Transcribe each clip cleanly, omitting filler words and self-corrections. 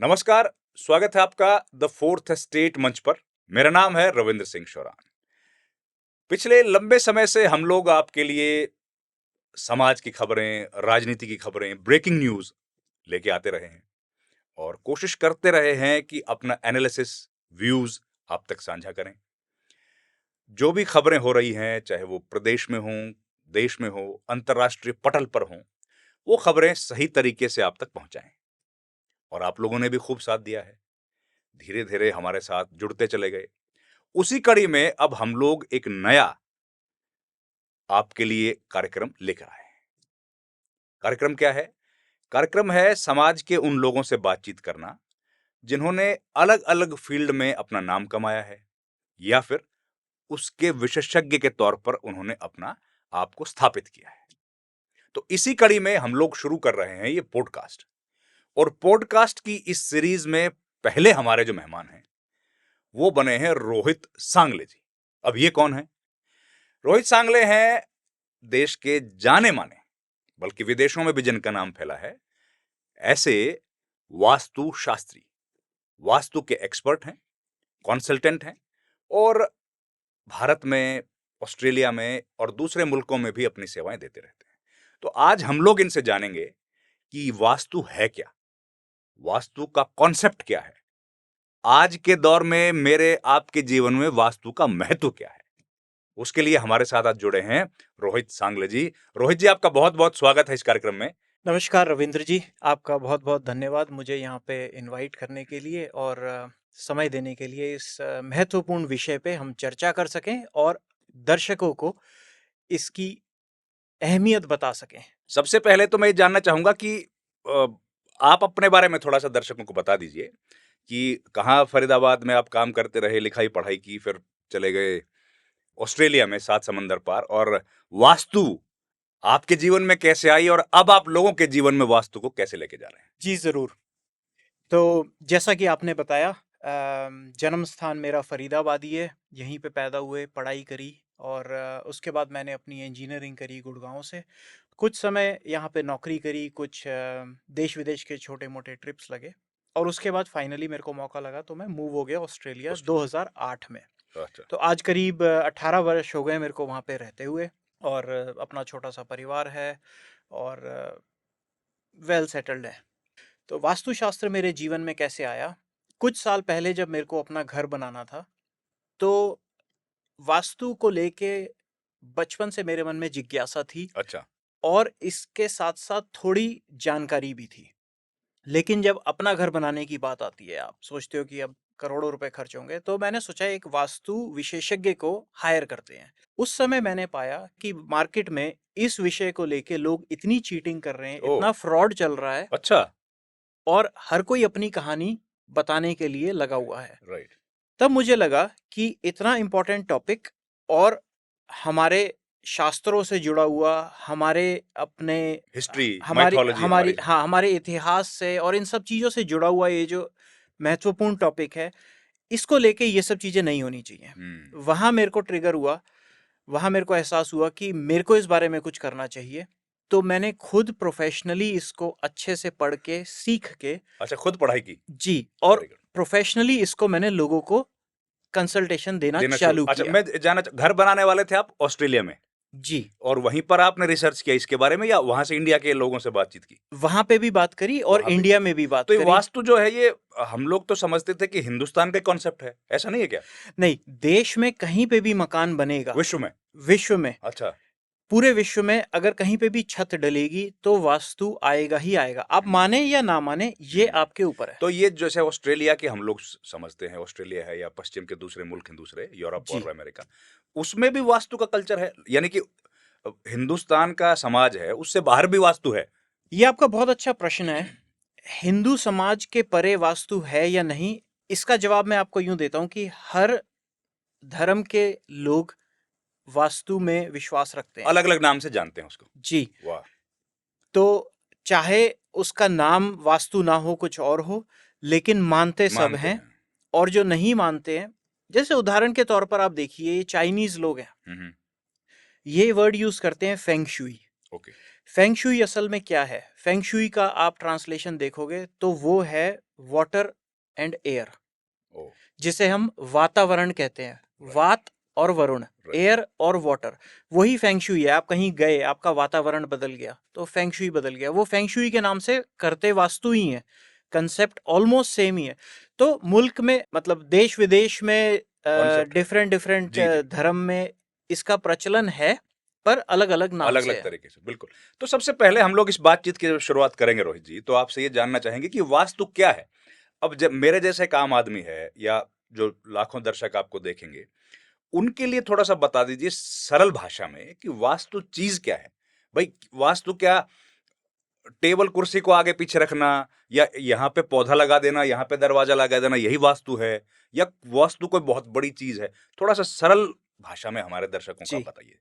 नमस्कार। स्वागत है आपका द फोर्थ स्टेट मंच पर। मेरा नाम है रविंद्र सिंह शोरान। पिछले लंबे समय से हम लोग आपके लिए समाज की खबरें, राजनीति की खबरें, ब्रेकिंग न्यूज लेके आते रहे हैं और कोशिश करते रहे हैं कि अपना एनालिसिस, व्यूज आप तक साझा करें। जो भी खबरें हो रही हैं, चाहे वो प्रदेश में हों, देश में हो, अंतर्राष्ट्रीय पटल पर हों, वो खबरें सही तरीके से आप तक पहुंचाएं। और आप लोगों ने भी खूब साथ दिया है। धीरे धीरे हमारे साथ जुड़ते चले गए। उसी कड़ी में अब हम लोग एक नया आपके लिए कार्यक्रम लेकर आए हैं। कार्यक्रम क्या है? कार्यक्रम है समाज के उन लोगों से बातचीत करना जिन्होंने अलग अलग फील्ड में अपना नाम कमाया है या फिर उसके विशेषज्ञ के तौर पर उन्होंने अपना आप को स्थापित किया है। तो इसी कड़ी में हम लोग शुरू कर रहे हैं ये पॉडकास्ट। और पॉडकास्ट की इस सीरीज में पहले हमारे जो मेहमान हैं वो बने हैं रोहित सांगले जी। अब ये कौन है? रोहित सांगले हैं देश के जाने माने, बल्कि विदेशों में भी जिनका नाम फैला है, ऐसे वास्तु शास्त्री, वास्तु के एक्सपर्ट हैं, कंसल्टेंट हैं और भारत में, ऑस्ट्रेलिया में और दूसरे मुल्कों में भी अपनी सेवाएं देते रहते हैं। तो आज हम लोग इनसे जानेंगे कि वास्तु है क्या, वास्तु का कॉन्सेप्ट क्या है, आज के दौर में मेरे आपके जीवन में वास्तु का महत्व क्या है। उसके लिए हमारे साथ आज जुड़े हैं रोहित सांगले जी। रोहित जी, आपका बहुत बहुत स्वागत है इस कार्यक्रम में। नमस्कार रविंद्र जी, आपका बहुत बहुत धन्यवाद मुझे यहाँ पे इनवाइट करने के लिए और समय देने के लिए। इस महत्वपूर्ण विषय पे हम चर्चा कर सकें और दर्शकों को इसकी अहमियत बता सकें। सबसे पहले तो मैं ये जानना चाहूंगा कि अ, आप अपने बारे में थोड़ा सा दर्शकों को बता दीजिए कि कहाँ फरीदाबाद में आप काम करते रहे, लिखाई पढ़ाई की, फिर चले गए ऑस्ट्रेलिया में सात समंदर पार, और वास्तु आपके जीवन में कैसे आई और अब आप लोगों के जीवन में वास्तु को कैसे लेके जा रहे हैं। जी ज़रूर। तो जैसा कि आपने बताया, जन्म स्थान मेरा फरीदाबाद ही है। यहीं पे पैदा हुए, पढ़ाई करी और उसके बाद मैंने अपनी इंजीनियरिंग करी गुड़गांव से। कुछ समय यहाँ पे नौकरी करी, कुछ देश विदेश के छोटे मोटे ट्रिप्स लगे और उसके बाद फाइनली मेरे को मौका लगा तो मैं मूव हो गया ऑस्ट्रेलिया ऑस्ट्रेलिया। 2008 में। अच्छा। तो आज करीब 18 वर्ष हो गए मेरे को वहाँ पे रहते हुए और अपना छोटा सा परिवार है और वेल सेटल्ड है। तो वास्तुशास्त्र मेरे जीवन में कैसे आया? कुछ साल पहले जब मेरे को अपना घर बनाना था, तो वास्तु को लेके बचपन से मेरे मन में जिज्ञासा थी अच्छा। और इसके साथ-साथ थोड़ी जानकारी भी थी। लेकिन जब अपना घर बनाने की बात आती है, आप सोचते हो कि अब करोड़ों रुपए खर्च होंगे, तो मैंने सोचा एक वास्तु विशेषज्ञ को हायर करते हैं। उस समय मैंने पाया कि मार्केट में इस विषय को लेके लोग इतनी चीटिंग कर रहे हैं, ओ। इतना फ्रॉड चल रहा है अच्छा। और हर कोई अपनी कहानी बताने के लिए लगा हुआ है। राइट। तब मुझे लगा कि इतना इम्पोर्टेंट टॉपिक और हमारे शास्त्रों से जुड़ा हुआ, हमारे अपने हिस्ट्री, हमारी माइथोलॉजी हमारी हमारी जो। हाँ, हमारे इतिहास से और इन सब चीज़ों से जुड़ा हुआ ये जो महत्वपूर्ण टॉपिक है, इसको लेके ये सब चीज़ें नहीं होनी चाहिए। वहाँ मेरे को ट्रिगर हुआ, वहाँ मेरे को एहसास हुआ कि मेरे को इस बारे में कुछ करना चाहिए। तो मैंने खुद प्रोफ़ेशनली इसको अच्छे से पढ़ के, सीख के अच्छा, खुद पढ़ाई की। जी, और वेरी गुड। प्रोफ़ेशनली इसको मैंने लोगों को कंसल्टेशन देना देना शुरू, चालू अच्छा, किया। मैं घर बनाने वाले थे आप ऑस्ट्रेलिया में जी, और वहीं पर आपने रिसर्च किया इसके बारे में या वहां से इंडिया के लोगों से बातचीत की? वहाँ पे भी बात करी और वहां पे। इंडिया में भी बात तो ये करी। वास्तु जो है ये हम लोग तो समझते थे कि हिंदुस्तान का कॉन्सेप्ट है, ऐसा नहीं है क्या? नहीं, देश में कहीं पे भी मकान बनेगा, विश्व में? विश्व में, अच्छा। पूरे विश्व में अगर कहीं पे भी छत डलेगी तो वास्तु आएगा ही आएगा। आप माने या ना माने, ये आपके ऊपर है। तो ये जैसे ऑस्ट्रेलिया के हम लोग समझते हैं, ऑस्ट्रेलिया है या पश्चिम के दूसरे मुल्क हैं, दूसरे यूरोप और जी, अमेरिका, उसमें भी वास्तु का कल्चर है, यानी कि हिंदुस्तान का समाज है उससे बाहर भी वास्तु है? ये आपका बहुत अच्छा प्रश्न है। हिंदू समाज के परे वास्तु है या नहीं, इसका जवाब मैं आपको यूँ देता हूँ कि हर धर्म के लोग वास्तु में विश्वास रखते हैं। अलग अलग नाम से जानते हैं उसको। जी, वाह। तो चाहे उसका नाम वास्तु ना हो, कुछ और हो, लेकिन मानते सब मानते हैं। हैं। और जो नहीं मानते हैं, जैसे उदाहरण के तौर पर आप देखिए, ये चाइनीज़ लोग हैं, हम्म। ये वर्ड यूज़ करते हैं feng shui. Okay. Feng shui असल में क्या है? फेंग शुई का आप ट्रांसलेशन देखोगे तो वो है वाटर एंड एयर, ओ, जिसे हम वातावरण कहते हैं। Right. वात और वरुण, Right. एयर और वाटर, वही फेंग शुई है। आप कहीं गए, आपका वातावरण बदल गया तो फेंग शुई बदल गया। वो फेंग शुई के नाम से करते वास्तु ही है, कंसेप्ट ऑलमोस्ट सेम ही है। तो मुल्क में, मतलब देश विदेश में, Concept है। डिफरेंट डिफरेंट जी जी, धर्म में इसका प्रचलन है, पर अलग अलग नाम अलग से अलग है। तरीके से, बिल्कुल। तो सबसे पहले हम लोग इस बातचीत की जब शुरुआत करेंगे रोहित जी, तो आपसे ये जानना चाहेंगे कि वास्तु क्या है। अब जब मेरे जैसे एक आम आदमी है, या जो लाखों दर्शक आपको देखेंगे, उनके लिए थोड़ा सा बता दीजिए सरल भाषा में कि वास्तु चीज क्या है। भाई, वास्तु क्या टेबल कुर्सी को आगे पीछे रखना, या यहाँ पे पौधा लगा देना, यहाँ पे दरवाजा लगा देना, यही वास्तु है, या वास्तु कोई बहुत बड़ी चीज है? थोड़ा सा सरल भाषा में हमारे दर्शकों को आप जी, बताइए।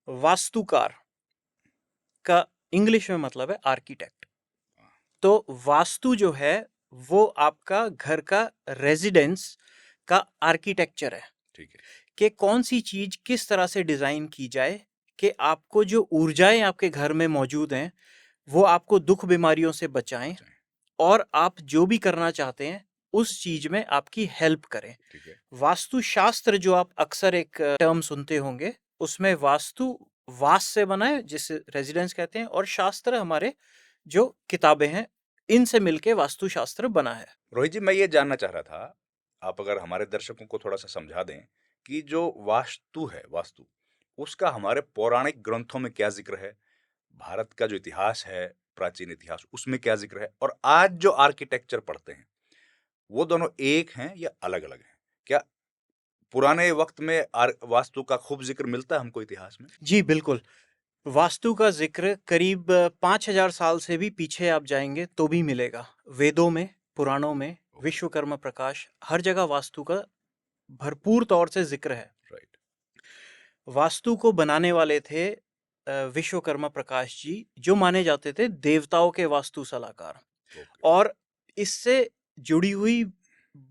वास्तुकार का इंग्लिश में मतलब है आर्किटेक्ट। तो वास्तु जो है वो आपका घर का रेजिडेंस का आर्किटेक्चर है, ठीक है। कि कौन सी चीज किस तरह से डिजाइन की जाए कि आपको जो ऊर्जाएं आपके घर में मौजूद हैं वो आपको दुख बीमारियों से बचाएं, बचाएं। और आप जो भी करना चाहते हैं उस चीज में आपकी हेल्प करें। ठीक है। वास्तुशास्त्र जो आप अक्सर एक टर्म सुनते होंगे, उसमें वास्तु वास से बना है, जिसे रेजिडेंस कहते हैं, और शास्त्र हमारे जो किताबें हैं इनसे मिलके वास्तुशास्त्र बना है। रोहित जी, मैं ये जानना चाह रहा था, आप अगर हमारे दर्शकों को थोड़ा सा समझा दें कि जो वास्तु है, वास्तु, उसका हमारे पौराणिक ग्रंथों में क्या जिक्र है, भारत का जो इतिहास है, प्राचीन इतिहास, उसमें क्या जिक्र है, और आज जो आर्किटेक्चर पढ़ते हैं वो दोनों एक हैं या अलग अलग हैं? क्या पुराने वक्त में वास्तु का खूब जिक्र मिलता है हमको इतिहास में? जी बिल्कुल। वास्तु का जिक्र करीब 5000 साल से भी पीछे आप जाएंगे तो भी मिलेगा। वेदों में, पुराणों में, ओके। विश्वकर्मा प्रकाश, हर जगह वास्तु का भरपूर तौर से जिक्र है। राइट। वास्तु को बनाने वाले थे विश्वकर्मा प्रकाश जी, जो माने जाते थे देवताओं के वास्तु सलाहकार। ओके। और इससे जुड़ी हुई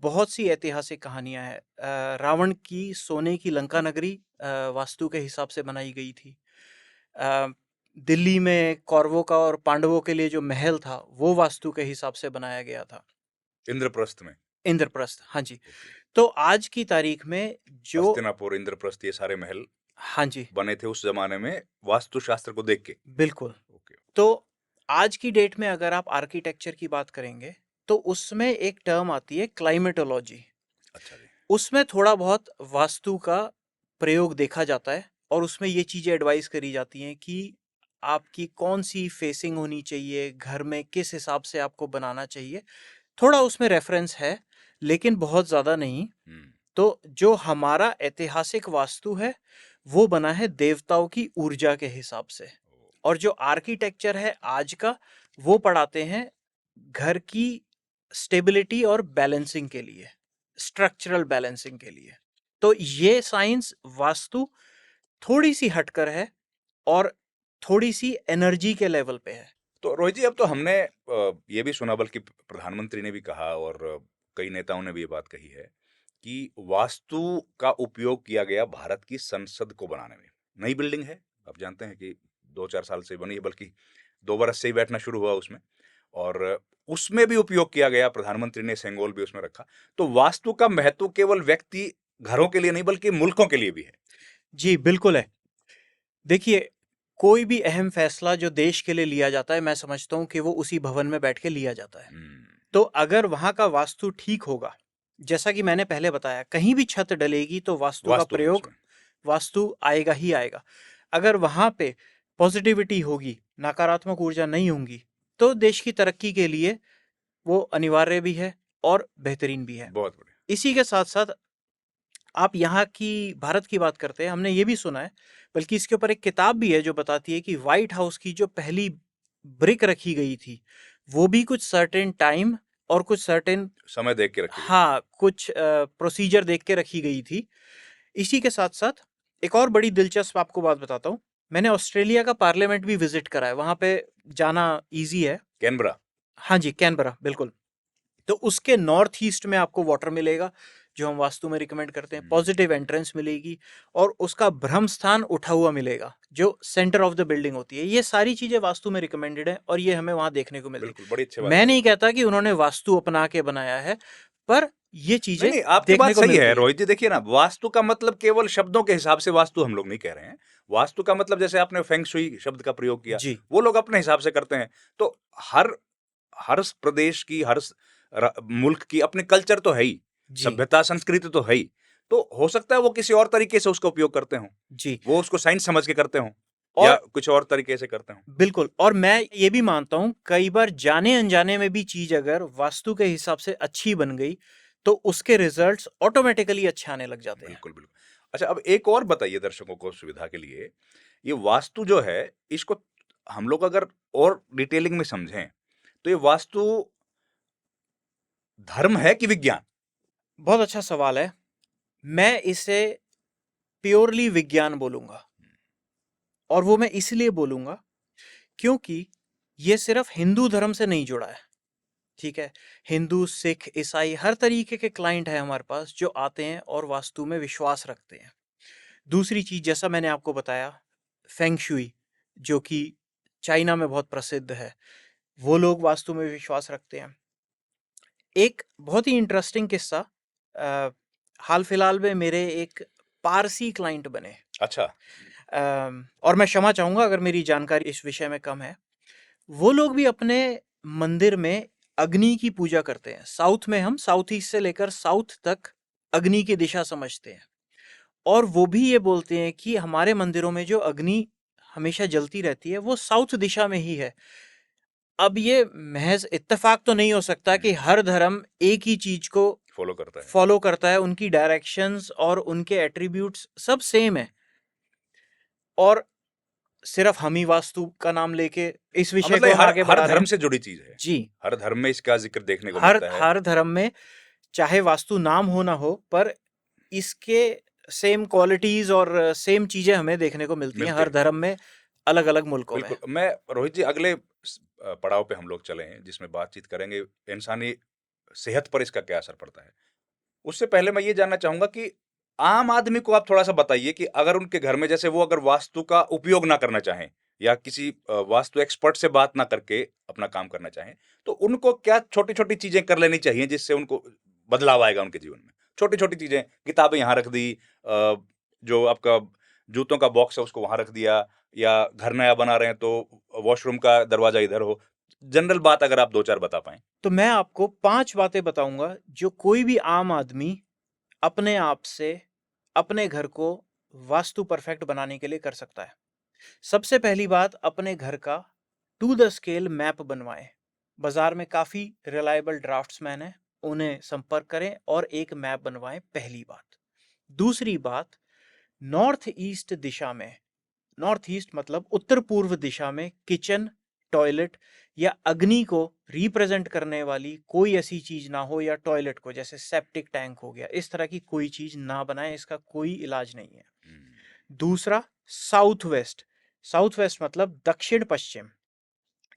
बहुत सी ऐतिहासिक कहानियां हैं। रावण की सोने की लंका नगरी वास्तु के हिसाब से बनाई गई थी। अ, दिल्ली में कौरवों का और पांडवों के लिए जो महल था वो वास्तु के हिसाब से बनाया गया था, इंद्रप्रस्थ में। इंद्रप्रस्थ। हाँ जी। ओके। तो आज की तारीख में जो, हस्तिनापुर, इंद्रप्रस्थ, ये सारे महल हाँ जी बने थे उस जमाने में वास्तुशास्त्र को देख के। बिल्कुल। ओके। तो आज की डेट में अगर आप आर्किटेक्चर की बात करेंगे तो उसमें एक टर्म आती है क्लाइमेटोलॉजी। अच्छा जी। उसमें थोड़ा बहुत वास्तु का प्रयोग देखा जाता है, और उसमें ये चीज़ें एडवाइस करी जाती हैं कि आपकी कौन सी फेसिंग होनी चाहिए, घर में किस हिसाब से आपको बनाना चाहिए। थोड़ा उसमें रेफरेंस है, लेकिन बहुत ज़्यादा नहीं। तो जो हमारा ऐतिहासिक वास्तु है वो बना है देवताओं की ऊर्जा के हिसाब से, और जो आर्किटेक्चर है आज का वो पढ़ाते हैं घर की स्टेबिलिटी और बैलेंसिंग के लिए, स्ट्रक्चरल बैलेंसिंग के लिए। तो ये साइंस वास्तु थोड़ी सी हटकर है और थोड़ी सी एनर्जी के लेवल पे है। तो रोहित जी, अब तो हमने ये भी सुना, बल्कि प्रधानमंत्री ने भी कहा, और कई नेताओं ने भी ये बात कही है कि वास्तु का उपयोग किया गया भारत की संसद को बनाने में। नई बिल्डिंग है, आप जानते हैं कि 2-4 साल से बनी है, बल्कि 2 बरस से ही बैठना शुरू हुआ उसमें, और उसमें भी उपयोग किया गया। प्रधानमंत्री ने सेंगोल भी उसमें रखा। तो वास्तु का महत्व केवल व्यक्ति घरों के लिए नहीं, बल्कि मुल्कों के लिए भी है। जी बिल्कुल है। देखिए, कोई भी अहम फैसला जो देश के लिए लिया जाता है, मैं समझता हूँ कि वो उसी भवन में बैठ के लिया जाता है। तो अगर वहाँ का वास्तु ठीक होगा, जैसा कि मैंने पहले बताया, कहीं भी छत डलेगी तो वास्तु का वास्तु है प्रयोग, उसमें। वास्तु आएगा ही आएगा। अगर वहाँ पे पॉजिटिविटी होगी, नकारात्मक ऊर्जा नहीं होंगी, तो देश की तरक्की के लिए वो अनिवार्य भी है और बेहतरीन भी है। बहुत बढ़िया। इसी के साथ साथ आप यहाँ की, भारत की बात करते हैं, हमने ये भी सुना है, बल्कि इसके ऊपर एक किताब भी है जो बताती है कि व्हाइट हाउस की जो पहली ब्रिक रखी गई थी वो भी कुछ सर्टेन टाइम और कुछ सर्टेन, समय देख के रखी गई। हाँ, कुछ प्रोसीजर देख के रखी गई थी। इसी के साथ साथ एक और बड़ी दिलचस्प आपको बात बताता हूँ। मैंने ऑस्ट्रेलिया का पार्लियामेंट भी विजिट करा है, वहाँ पे जाना इजी है। कैनबरा। हाँ जी, कैनबरा, बिल्कुल। तो उसके नॉर्थ ईस्ट में आपको वाटर मिलेगा, जो हम वास्तु में रिकमेंड करते हैं, हम्म, पॉजिटिव एंट्रेंस मिलेगी और उसका ब्रह्म स्थान उठा हुआ मिलेगा जो सेंटर ऑफ द बिल्डिंग होती है। ये सारी चीजें वास्तु में रिकमेंडेड है और ये हमें वहां देखने को मिलती बिल्कुल, बड़ी अच्छी है। बात मैं कही नहीं आपने। कहता कि उन्होंने वास्तु अपना के बनाया है, पर ये नहीं चीजें नहीं, आपकी देखने बात को सही है मिलती हैं। रोहित जी। देखिए ना, वास्तु का मतलब केवल शब्दों के हिसाब से वास्तु हम लोग नहीं कह रहे हैं। वास्तु का मतलब जैसे आपने फेंग शुई शब्द का प्रयोग किया, जी वो लोग अपने हिसाब से करते हैं। तो हर हर प्रदेश की, मुल्क की अपनी कल्चर तो है ही, जी सभ्यता संस्कृति तो है ही। तो हो सकता है वो किसी और तरीके से उसका उपयोग करते हों, जी वो उसको साइंस समझ के करते हों, या और कुछ और तरीके से करते हों। बिल्कुल, और मैं ये भी मानता हूँ कई बार जाने अनजाने में भी चीज अगर वास्तु के हिसाब से अच्छी बन गई तो उसके रिजल्ट्स ऑटोमेटिकली अच्छे आने लग जाते हैं। बिल्कुल बिल्कुल। अच्छा, अब एक और बताइए दर्शकों को सुविधा के लिए, ये वास्तु जो है, इसको हम लोग अगर और डिटेलिंग में समझें तो ये वास्तु धर्म है कि विज्ञान? बहुत अच्छा सवाल है। मैं इसे प्योरली विज्ञान बोलूंगा, और वो मैं इसलिए बोलूंगा क्योंकि ये सिर्फ हिंदू धर्म से नहीं जुड़ा है। ठीक है, हिंदू, सिख, ईसाई हर तरीके के क्लाइंट है हमारे पास जो आते हैं और वास्तु में विश्वास रखते हैं। दूसरी चीज, जैसा मैंने आपको बताया, फेंग शुई जो कि चाइना में बहुत प्रसिद्ध है, वो लोग वास्तु में विश्वास रखते हैं। एक बहुत ही इंटरेस्टिंग किस्सा, हाल फिलहाल में मेरे एक पारसी क्लाइंट बने। अच्छा। और मैं क्षमा चाहूंगा अगर मेरी जानकारी इस विषय में कम है। वो लोग भी अपने मंदिर में अग्नि की पूजा करते हैं। साउथ में हम साउथ ईस्ट से लेकर साउथ तक अग्नि की दिशा समझते हैं, और वो भी ये बोलते हैं कि हमारे मंदिरों में जो अग्नि हमेशा जलती रहती है वो साउथ दिशा में ही है। अब ये महज इत्तेफाक तो नहीं हो सकता कि हर धर्म एक ही चीज को फॉलो करता है। फॉलो करता है, उनकी डायरेक्शंस और उनके एट्रीब्यूट्स सब सेम है, और सिर्फ हम ही वास्तु का नाम लेके इस विषय मतलब को ये हम हर आगे हर बढ़ा रहे धर्म हैं। से जुड़ी चीज है। जी, हर धर्म में इसका जिक्र देखने को हर मिलता है। हर धर्म में चाहे वास्तु नाम हो ना हो, पर इसके सेम क्वालिटीज और सेम चीजें हमें देखने को मिलती हैं मिलते हर हैं। धर्म में, अलग अलग मुल्कों में। बिल्कुल। मैं रोहित जी, अगले पड़ाव पे हम लोग चले हैं जिसमें बातचीत करेंगे इंसानी सेहत पर इसका क्या असर पड़ता है। उससे पहले मैं ये जानना चाहूंगा कि आम आदमी को आप थोड़ा सा बताइए कि अगर उनके घर में, जैसे वो अगर वास्तु का उपयोग ना करना चाहें या किसी वास्तु एक्सपर्ट से बात ना करके अपना काम करना चाहें, तो उनको क्या छोटी छोटी चीजें कर लेनी चाहिए जिससे उनको बदलाव आएगा उनके जीवन में। छोटी छोटी चीजें, किताबें यहाँ रख दी, जो आपका जूतों का बॉक्स है उसको वहां रख दिया, या घर नया बना रहे हैं तो वॉशरूम का दरवाजा इधर हो। जनरल बात अगर आप दो चार बता पाएं। तो मैं आपको 5 बातें बताऊंगा जो कोई भी आम आदमी अपने आप से अपने घर को वास्तु परफेक्ट बनाने के लिए कर सकता है। सबसे पहली बात, अपने घर का टू द स्केल मैप बनवाएं। बाजार में काफी रिलायबल ड्राफ्ट्समैन हैं, उन्हें संपर्क करें और एक मैप बनवाएं, पहली बात। दूसरी बात, नॉर्थ ईस्ट दिशा में, नॉर्थ ईस्ट मतलब उत्तर पूर्व दिशा में किचन, टॉयलेट या अग्नि को रिप्रेजेंट करने वाली कोई ऐसी चीज ना हो, या टॉयलेट को जैसे सेप्टिक टैंक हो गया, इस तरह की कोई चीज ना बनाए, इसका कोई इलाज नहीं है। दूसरा, साउथ वेस्ट, साउथ वेस्ट मतलब दक्षिण पश्चिम,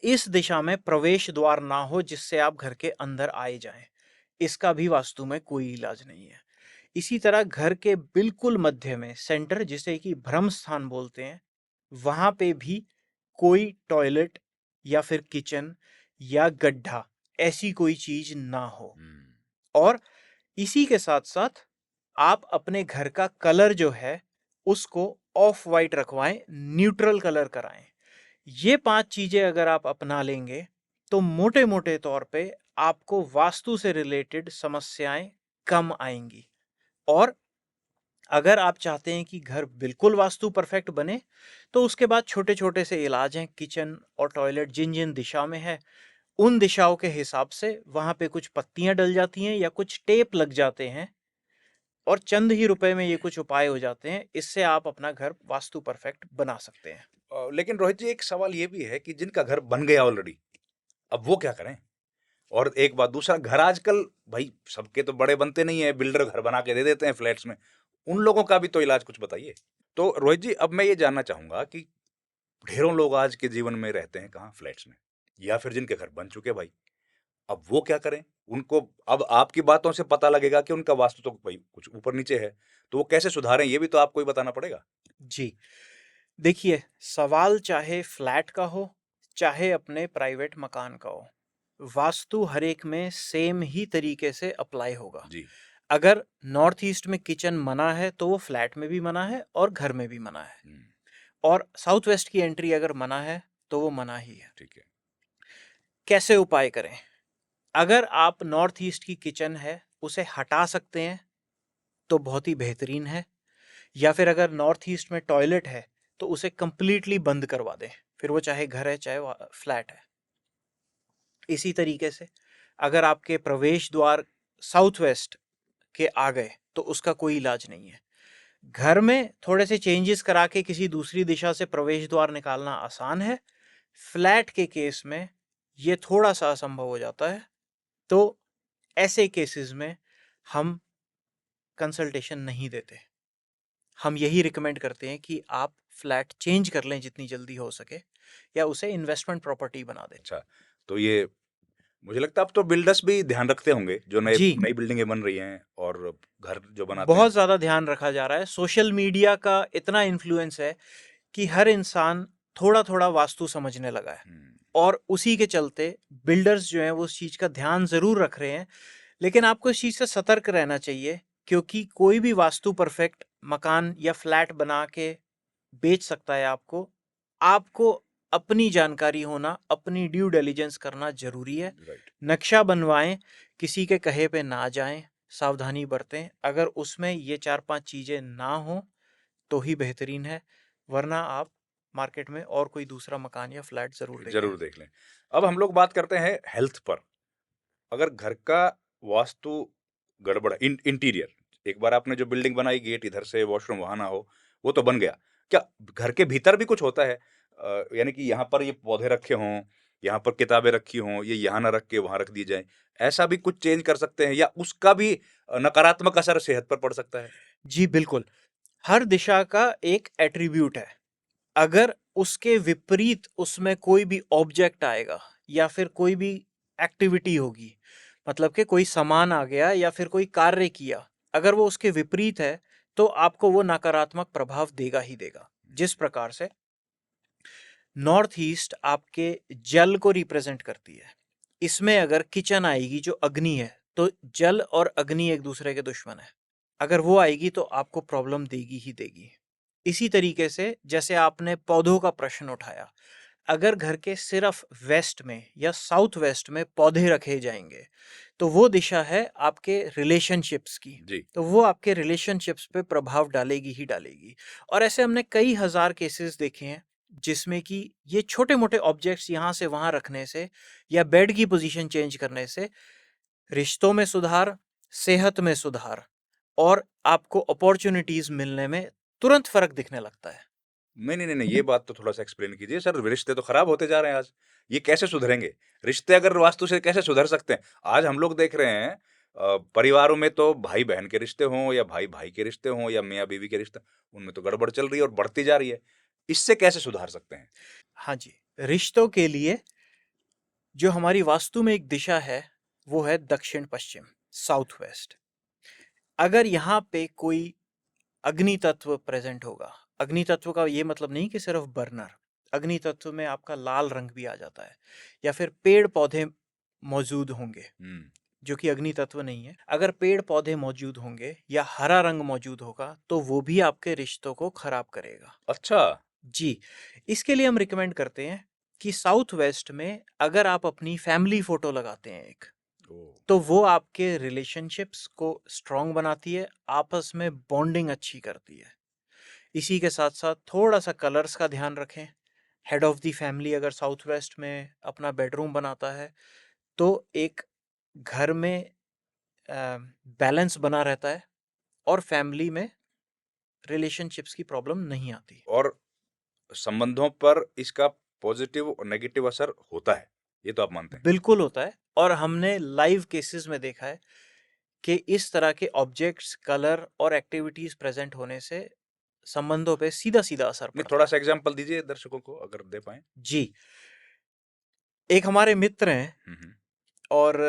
इस दिशा में प्रवेश द्वार ना हो जिससे आप घर के अंदर आए जाएं, इसका भी वास्तु में कोई इलाज नहीं है। इसी तरह घर के बिल्कुल मध्य में सेंटर, जिसे कि ब्रह्म स्थान बोलते हैं, वहां पे भी कोई टॉयलेट या फिर किचन या गड्ढा ऐसी कोई चीज ना हो। और इसी के साथ साथ आप अपने घर का कलर जो है उसको ऑफ वाइट रखवाएं, न्यूट्रल कलर कराएं। ये 5 चीजें अगर आप अपना लेंगे तो मोटे मोटे तौर पे आपको वास्तु से रिलेटेड समस्याएं कम आएंगी। और अगर आप चाहते हैं कि घर बिल्कुल वास्तु परफेक्ट बने तो उसके बाद छोटे छोटे से इलाज हैं। किचन और टॉयलेट जिन जिन दिशा में है उन दिशाओं के हिसाब से वहां पे कुछ पत्तियां डल जाती हैं या कुछ टेप लग जाते हैं, और चंद ही रुपए में ये कुछ उपाय हो जाते हैं। इससे आप अपना घर वास्तु परफेक्ट बना सकते हैं। लेकिन रोहित जी, एक सवाल ये भी है कि जिनका घर बन गया ऑलरेडी, अब वो क्या करें। और एक बात, दूसरा, घर आजकल भाई सबके तो बड़े बनते नहीं है, बिल्डर घर बना के दे देते हैं फ्लैट्स में। उन लोगों का भी तो इलाज कुछ बताइए। तो रोहित जी, अब मैं ये जानना चाहूंगा कि ढेरों लोग आज के जीवन में रहते हैं कहाँ, फ्लैट्स में, या फिर जिनके घर बन चुके भाई, अब वो क्या करें? उनको अब आपकी बातों से पता लगेगा कि उनका वास्तु तो भाई कुछ ऊपर-नीचे है, तो वो कैसे सुधारें ये भी तो आपको ही बताना पड़ेगा। जी। देखिए, सवाल चाहे फ्लैट का हो, चाहे अपने प्राइवेट मकान का हो, वास्तु हर एक में सेम ही तरीके से अप्लाई होगा। जी। अगर नॉर्थ ईस्ट में किचन मना है, तो वो फ्लैट में भी मना है और घर में भी मना है। हुँ, और साउथ वेस्ट की एंट्री अगर मना है, तो वो मना ही है। ठीक है। कैसे उपाय करें? अगर आप नॉर्थ ईस्ट की किचन है, उसे हटा सकते हैं, तो बहुत ही बेहतरीन है। या फिर अगर नॉर्थ ईस्ट में टॉयलेट है, तो उसे कंप्लीटली बंद करवा दें। फिर वो चाहे घर है, चाहे फ्लैट है। इसी तरीके से अगर आपके प्रवेश द्वार साउथ वेस्ट के आ गए, तो उसका कोई इलाज नहीं है। घर में थोड़े से चेंजेस करा के किसी दूसरी दिशा से प्रवेश द्वार निकालना आसान है। फ्लैट के केस में ये थोड़ा सा असंभव हो जाता है। तो ऐसे केसेस में हम कंसल्टेशन नहीं देते। हम यही रिकमेंड करते हैं कि आप फ्लैट चेंज कर लें जितनी जल्दी हो सके, या उसे इन्वेस्टमेंट प्रॉपर्टी बना दें। अच्छा, तो ये मुझे लगता है अब तो बिल्डर्स भी ध्यान रखते होंगे, जो नए जी, नई बिल्डिंगें बन रही हैं और घर जो बनाते बहुत हैं। ज़्यादा ध्यान रखा जा रहा है। सोशल मीडिया का इतना इन्फ्लुएंस है कि हर इंसान थोड़ा-थोड़ा वास्तु समझने लगा है। हुँ, और उसी के चलते बिल्डर्स जो हैं वो उस चीज़ का ध्यान ज़रूर रख रहे हैं। लेकिन आपको इस चीज़ से सतर्क रहना चाहिए, क्योंकि कोई भी वास्तु परफेक्ट मकान या फ्लैट बना के बेच सकता है आपको। आपको अपनी जानकारी होना, अपनी ड्यू डिलिजेंस करना ज़रूरी है। राइट। नक्शा बनवाएँ, किसी के कहे पे ना जाएँ, सावधानी बरतें। अगर उसमें ये 4-5 चीज़ें ना हों, तो ही बेहतरीन है, वरना आप मार्केट में और कोई दूसरा मकान या फ्लैट ज़रूर देखें। ज़रूर देख लें। अब हम लोग बात करते हैं हेल्थ पर। अगर घर का वास्तु गड़बड़ है, इंटीरियर, एक बार आपने जो बिल्डिंग बनाई, गेट इधर से, वॉशरूम वहाँ ना हो, वो तो बन गया। क्या घर के भीतर भी कुछ होता है? यानी कि यहाँ पर ये पौधे रखे हों, यहाँ पर किताबें रखी हों, ये यहाँ ना रख के वहाँ रख दी जाएँ, ऐसा भी कुछ चेंज कर सकते हैं या उसका भी नकारात्मक असर सेहत पर पड़ सकता है? जी, बिल्कुल। हर दिशा का एक एट्रिब्यूट है। अगर उसके विपरीत उसमें कोई भी ऑब्जेक्ट आएगा या फिर कोई भी एक्टिविटी होगी, मतलब कि कोई सामान आ गया या फिर कोई कार्य किया, अगर वो उसके विपरीत है, तो आपको वो नकारात्मक प्रभाव देगा ही देगा। जिस प्रकार से नॉर्थ ईस्ट आपके जल को रिप्रेजेंट करती है। इसमें अगर किचन आएगी जो अग्नि है, तो जल और अग्नि एक दूसरे के दुश्मन है। अगर वो आएगी तो आपको प्रॉब्लम देगी ही देगी। इसी तरीके से जैसे आपने पौधों का प्रश्न उठाया, अगर घर के सिर्फ वेस्ट में या साउथ वेस्ट में पौधे रखे जाएंगे, तो वो दिशा है आपके रिलेशनशिप्स की। जी। तो वो आपके रिलेशनशिप्स पे प्रभाव डालेगी ही डालेगी। और ऐसे हमने कई हजार केसेस देखे हैं, जिसमें कि ये छोटे मोटे ऑब्जेक्ट्स यहाँ से वहाँ रखने से या बेड की पोजीशन चेंज करने से रिश्तों में सुधार, सेहत में सुधार और आपको अपॉर्चुनिटीज मिलने में तुरंत फर्क दिखने लगता है। नहीं, नहीं, नहीं, नहीं, ये बात तो थोड़ा-सा एक्सप्लेन कीजिए सर, रिश्ते तो खराब होते जा रहे हैं आज। ये कैसे सुधरेंगे? रिश्ते अगर वास्तु से कैसे सुधर सकते हैं? आज हम लोग देख रहे हैं परिवारों में तो भाई-बहन के रिश्ते हों या भाई-भाई के रिश्ते हों या मियाँ-बीवी के रिश्ते, उनमें तो गड़बड़ चल रही है और बढ़ती जा रही है। इससे कैसे सुधार सकते हैं? हाँ जी, रिश्तों के लिए जो हमारी वास्तु में एक दिशा है, वो है दक्षिण पश्चिम, साउथ वेस्ट। अगर यहाँ पे कोई अग्नि तत्व प्रेजेंट होगा, अग्नि तत्व का ये मतलब नहीं कि सिर्फ बर्नर, अग्नि तत्व में आपका लाल रंग भी आ जाता है, या फिर पेड़ पौधे मौजूद होंगे हुँ। जो कि अग्नि तत्व नहीं है। अगर पेड़ पौधे मौजूद होंगे या हरा रंग मौजूद होगा, तो वो भी आपके रिश्तों को खराब करेगा। अच्छा। जी, इसके लिए हम रिकमेंड करते हैं कि साउथ वेस्ट में अगर आप अपनी फैमिली फोटो लगाते हैं एक, ओह! तो वो आपके रिलेशनशिप्स को स्ट्रॉन्ग बनाती है, आपस में बॉन्डिंग अच्छी करती है। इसी के साथ साथ थोड़ा सा कलर्स का ध्यान रखें। हेड ऑफ द फैमिली अगर साउथ वेस्ट में अपना बेडरूम बनाता है, तो एक घर में बैलेंस बना रहता है और फैमिली में रिलेशनशिप्स की प्रॉब्लम नहीं आती। और संबंधों पर इसका पॉज़िटिव और नेगेटिव असर होता है, ये तो आप मानते हैं। बिल्कुल होता है, और हमने लाइव केसेस में देखा है कि इस तरह के ऑब्जेक्ट्स, कलर और एक्टिविटीज प्रेजेंट होने से संबंधों पे सीधा सीधा असर नहीं, पड़ता है। थोड़ा-सा एग्ज़ाम्पल दीजिए दर्शकों को अगर दे पाएँ? जी, एक हमारे मित्र हैं हुँ, हुँ। और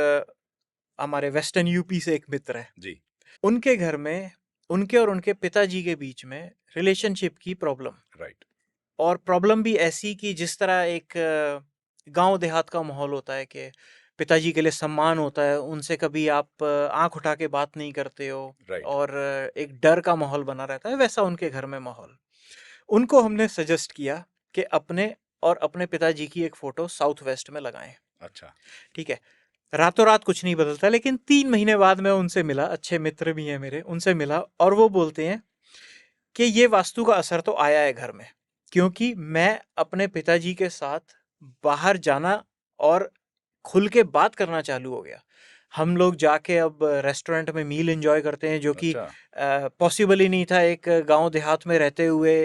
हमारे वेस्टर्न यूपी से एक मित्र है। जी। उनके घर में उनके और उनके पिताजी के बीच में रिलेशनशिप की प्रॉब्लम, राइट। और प्रॉब्लम भी ऐसी कि जिस तरह एक गांव देहात का माहौल होता है कि पिताजी के लिए सम्मान होता है, उनसे कभी आप आंख उठा के बात नहीं करते हो, राइट। और एक डर का माहौल बना रहता है, वैसा उनके घर में माहौल। उनको हमने सजेस्ट किया कि अपने और अपने पिताजी की एक फोटो साउथ वेस्ट में लगाएं। अच्छा। ठीक है, रातों रात कुछ नहीं बदलता, लेकिन 3 महीने बाद मैं उनसे मिला, अच्छे मित्र भी हैं मेरे, उनसे मिला, और वो बोलते हैं कि ये वास्तु का असर तो आया है घर में, क्योंकि मैं अपने पिताजी के साथ बाहर जाना और खुल के बात करना चालू हो गया। हम लोग जाके अब रेस्टोरेंट में मील एंजॉय करते हैं, जो कि अच्छा। पॉसिबल ही नहीं था एक गांव देहात में रहते हुए,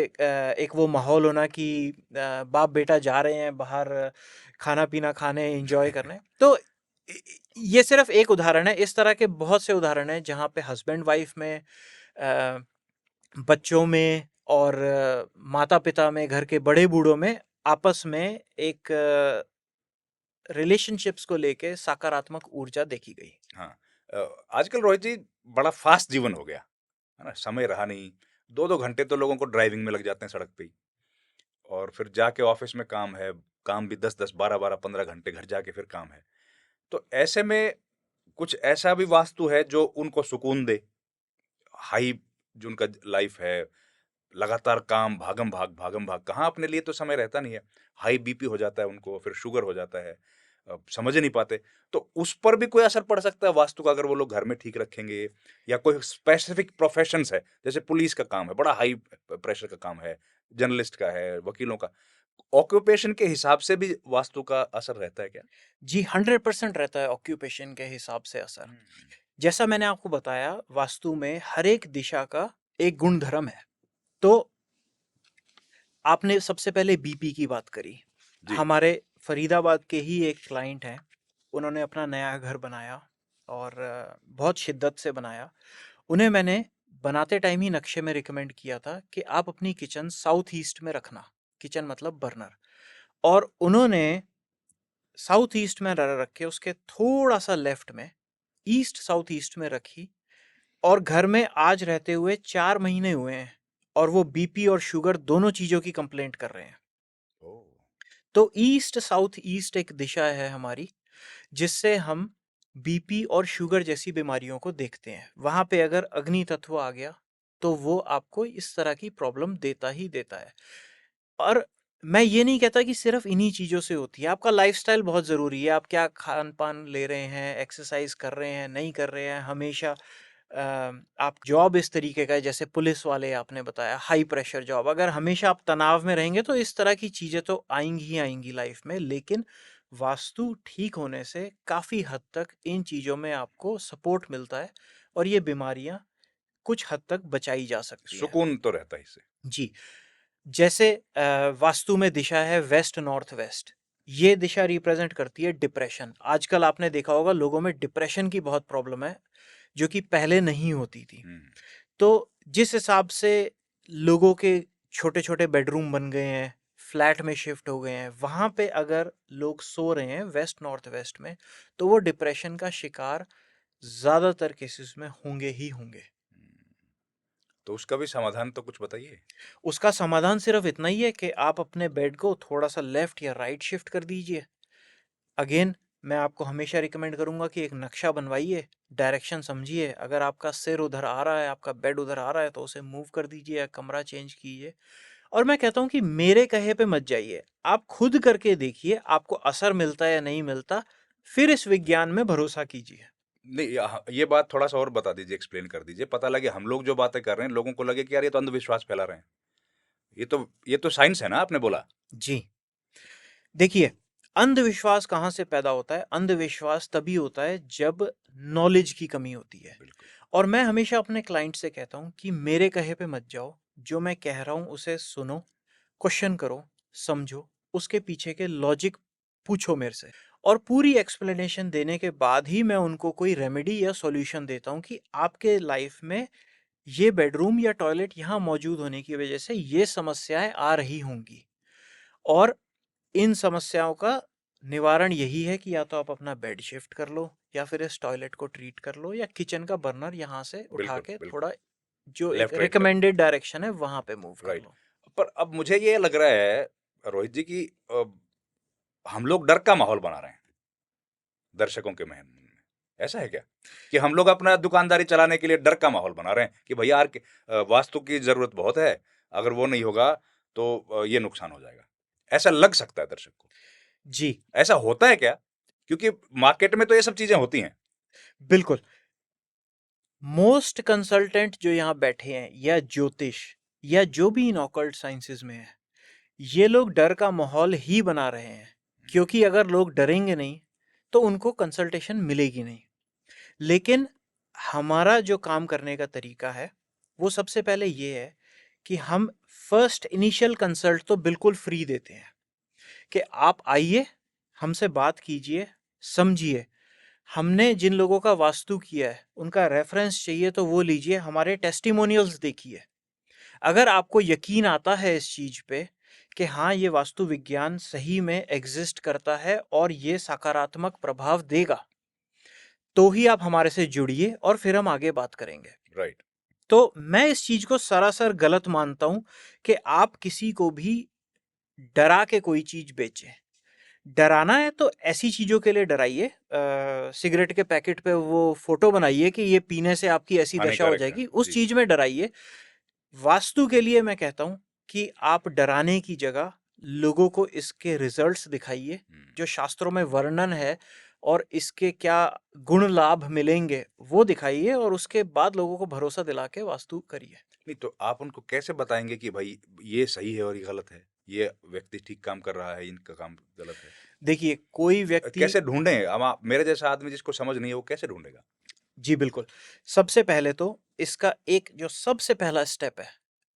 एक वो माहौल होना कि बाप बेटा जा रहे हैं बाहर खाना पीना खाने, एंजॉय करने। तो ये सिर्फ एक उदाहरण है, इस तरह के बहुत से उदाहरण हैं जहाँ पे हस्बैंड वाइफ में, अ, बच्चों में, और माता पिता में, घर के बड़े बूढ़ों में आपस में एक रिलेशनशिप्स को लेके सकारात्मक ऊर्जा देखी गई। हाँ। आजकल रोहित जी बड़ा फास्ट जीवन हो गया है ना, समय रहा नहीं। 2-2 घंटे तो लोगों को ड्राइविंग में लग जाते हैं सड़क पे ही, और फिर जाके ऑफिस में काम है, काम भी 10-10, 12-12, 15 घंटे, घर जाके फिर काम है। तो ऐसे में कुछ ऐसा भी वास्तु है जो उनको सुकून दे? हाई जो उनका लाइफ है, लगातार काम, भागम भाग, कहाँ अपने लिए तो समय रहता नहीं है। हाई बीपी हो जाता है उनको, फिर शुगर हो जाता है, समझ ही नहीं पाते। तो उस पर भी कोई असर पड़ सकता है वास्तु का, अगर वो लोग घर में ठीक रखेंगे? या कोई स्पेसिफिक प्रोफेशंस है, जैसे पुलिस का काम है, बड़ा हाई प्रेशर का काम है, जर्नलिस्ट का है, वकीलों का, ऑक्यूपेशन के हिसाब से भी वास्तु का असर रहता है क्या? जी, 100% रहता है ऑक्यूपेशन के हिसाब से असर। हम्म, जैसा मैंने आपको बताया, वास्तु में हर एक दिशा का एक गुण धर्म है। तो आपने सबसे पहले बीपी की बात करी। जी। हमारे फरीदाबाद के ही एक क्लाइंट हैं, उन्होंने अपना नया घर बनाया, और बहुत शिद्दत से बनाया। उन्हें मैंने बनाते टाइम ही नक्शे में रिकमेंड किया था कि आप अपनी किचन साउथ ईस्ट में रखना, किचन मतलब बर्नर। और उन्होंने साउथ ईस्ट में रख के उसके थोड़ा सा लेफ्ट में ईस्ट साउथ ईस्ट में रखी, और घर में आज रहते हुए 4 महीने हुए हैं, और वो बीपी और शुगर दोनों चीजों की कंप्लेंट कर रहे हैं। ओह। तो ईस्ट साउथ ईस्ट एक दिशा है हमारी, जिससे हम बीपी और शुगर जैसी बीमारियों को देखते हैं। वहां पे अगर अग्नि तत्व आ गया तो वो आपको इस तरह की प्रॉब्लम देता ही देता है। और मैं ये नहीं कहता कि सिर्फ इन्हीं चीज़ों से होती है, आपका लाइफस्टाइल बहुत ज़रूरी है। आप क्या खान पान ले रहे हैं, एक्सरसाइज कर रहे हैं, नहीं कर रहे हैं, हमेशा आप जॉब इस तरीके का है जैसे पुलिस वाले आपने बताया, हाई प्रेशर जॉब, अगर हमेशा आप तनाव में रहेंगे तो इस तरह की चीज़ें तो आएंगी ही आएंगी लाइफ में। लेकिन वास्तु ठीक होने से काफ़ी हद तक इन चीज़ों में आपको सपोर्ट मिलता है, और ये बीमारियां कुछ हद तक बचाई जा सकती हैं। सुकून तो रहता है इससे। जी, जैसे वास्तु में दिशा है वेस्ट नॉर्थ वेस्ट, ये दिशा रिप्रेजेंट करती है डिप्रेशन। आजकल आपने देखा होगा लोगों में डिप्रेशन की बहुत प्रॉब्लम है, जो कि पहले नहीं होती थी। हम्म। तो जिस हिसाब से लोगों के छोटे छोटे बेडरूम बन गए हैं, फ्लैट में शिफ्ट हो गए हैं, वहाँ पे अगर लोग सो रहे हैं वेस्ट नॉर्थ वेस्ट में, तो वो डिप्रेशन का शिकार ज़्यादातर केसेस में होंगे ही होंगे। तो उसका भी समाधान तो कुछ बताइए। उसका समाधान सिर्फ इतना ही है कि आप अपने बेड को थोड़ा सा लेफ्ट या राइट शिफ्ट कर दीजिए। अगेन, मैं आपको हमेशा रिकमेंड करूंगा कि एक नक्शा बनवाइए, डायरेक्शन समझिए। अगर आपका सिर उधर आ रहा है, आपका बेड उधर आ रहा है, तो उसे मूव कर दीजिए या कमरा चेंज कीजिए। और मैं कहता हूं कि मेरे कहे पे मत जाइए, आप खुद करके देखिए आपको असर मिलता है या नहीं मिलता, फिर इस विज्ञान में भरोसा कीजिए। नहीं, ये बात थोड़ा सा और बता दीजिए, एक्सप्लेन कर दीजिए, पता लगे हम लोग जो बातें कर रहे हैं लोगों को लगे कि यार ये तो अंधविश्वास फैला रहे हैं। ये तो साइंस है ना, आपने बोला। जी, देखिए, अंधविश्वास कहाँ से पैदा होता है? अंधविश्वास तभी होता है जब नॉलेज की कमी होती है। बिल्कुल। और मैं हमेशा अपने क्लाइंट से कहता हूँ कि मेरे कहे पे मत जाओ, जो मैं कह रहा हूँ उसे सुनो, क्वेश्चन करो, समझो, उसके पीछे के लॉजिक पूछो मेरे से, और पूरी एक्सप्लेनेशन देने के बाद ही मैं उनको कोई रेमेडी या सॉल्यूशन देता हूँ कि आपके लाइफ में ये बेडरूम या टॉयलेट यहाँ मौजूद होने की वजह से ये समस्याएं आ रही होंगी, और इन समस्याओं का निवारण यही है कि या तो आप अपना बेड शिफ्ट कर लो, या फिर इस टॉयलेट को ट्रीट कर लो, या किचन का बर्नर यहाँ से उठा बिल्कुल के बिल्कुल, थोड़ा जो एक लेफ्ट राइट कर, रिकमेंडेड डायरेक्शन है वहां पे मूव कर राइट। लो। पर अब मुझे ये लग रहा है रोहित जी कि हम लोग डर का माहौल बना रहे हैं दर्शकों के मन में। ऐसा है क्या कि हम लोग अपना दुकानदारी चलाने के लिए डर का माहौल बना रहे हैं कि भैया यार वास्तु की जरूरत बहुत है, अगर वो नहीं होगा तो ये नुकसान हो जाएगा, ऐसा लग सकता है दर्शक को। जी ऐसा होता है क्या? क्योंकि मार्केट में तो ये सब चीजें होती हैं। बिल्कुल। मोस्ट कंसल्टेंट जो यहाँ बैठे हैं, या ज्योतिष, या जो भी इन ऑकल्ट साइंसेज में है, ये लोग डर का माहौल ही बना रहे हैं, क्योंकि अगर लोग डरेंगे नहीं तो उनको कंसल्टेशन मिलेगी नहीं। लेकिन हमारा जो काम करने का तरीका है वो सबसे पहले ये है कि हम फर्स्ट इनिशियल कंसल्ट तो बिल्कुल फ्री देते हैं, कि आप आइए, हमसे बात कीजिए, समझिए। हमने जिन लोगों का वास्तु किया है उनका रेफरेंस चाहिए तो वो लीजिए, हमारे टेस्टिमोनियल्स देखिए। अगर आपको यकीन आता है इस चीज पे कि हाँ ये वास्तु विज्ञान सही में एग्जिस्ट करता है और ये सकारात्मक प्रभाव देगा, तो ही आप हमारे से जुड़िए और फिर हम आगे बात करेंगे। राइट। तो मैं इस चीज को सरासर गलत मानता हूं कि आप किसी को भी डरा के कोई चीज बेचें। डराना है तो ऐसी चीजों के लिए डराइए, सिगरेट के पैकेट पे वो फोटो बनाइए कि ये पीने से आपकी ऐसी दशा हो हानिकारक है जाएगी, उस जी। चीज में डराइए। वास्तु के लिए मैं कहता हूं कि आप डराने की जगह लोगों को इसके रिजल्ट्स दिखाइए, जो शास्त्रों में वर्णन है, और इसके क्या गुण लाभ मिलेंगे वो दिखाइए, और उसके बाद लोगों को भरोसा दिला के वास्तु करिए। नहीं तो आप उनको कैसे बताएंगे कि भाई ये सही है और ये गलत है, ये व्यक्ति ठीक काम कर रहा है, इनका काम गलत है? देखिए कोई व्यक्ति, कैसे ढूंढें? अब मेरे जैसा आदमी जिसको समझ नहीं है वो कैसे ढूंढेगा? जी बिल्कुल, सबसे पहले तो इसका एक जो सबसे पहला स्टेप है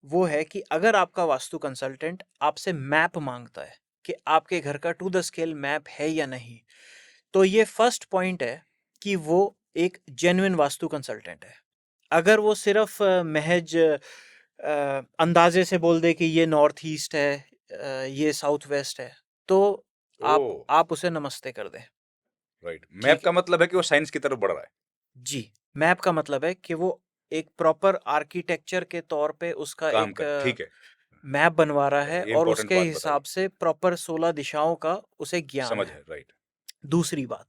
वो है कि अगर आपका वास्तु कंसल्टेंट आपसे मैप मांगता है कि आपके घर का टू द स्केल मैप है या नहीं, तो ये फर्स्ट पॉइंट है कि वो एक जेन्युइन वास्तु कंसल्टेंट है। अगर वो सिर्फ महज अंदाजे से बोल दे कि ये नॉर्थ ईस्ट है, ये साउथ वेस्ट है, तो ओ आप उसे नमस्ते कर दें। राइट, मैप ठीक है का मतलब है कि वो साइंस की तरफ बढ़ रहा है। जी, मैप का मतलब है कि वो एक प्रॉपर आर्किटेक्चर के तौर पे उसका काम एक कर, ठीक है। मैप बनवा रहा है, ये और इंपॉर्टेंट उसके बात बताई। हिसाब से प्रॉपर 16 दिशाओं का उसे ज्ञान समझ है। है, राइट। दूसरी बात,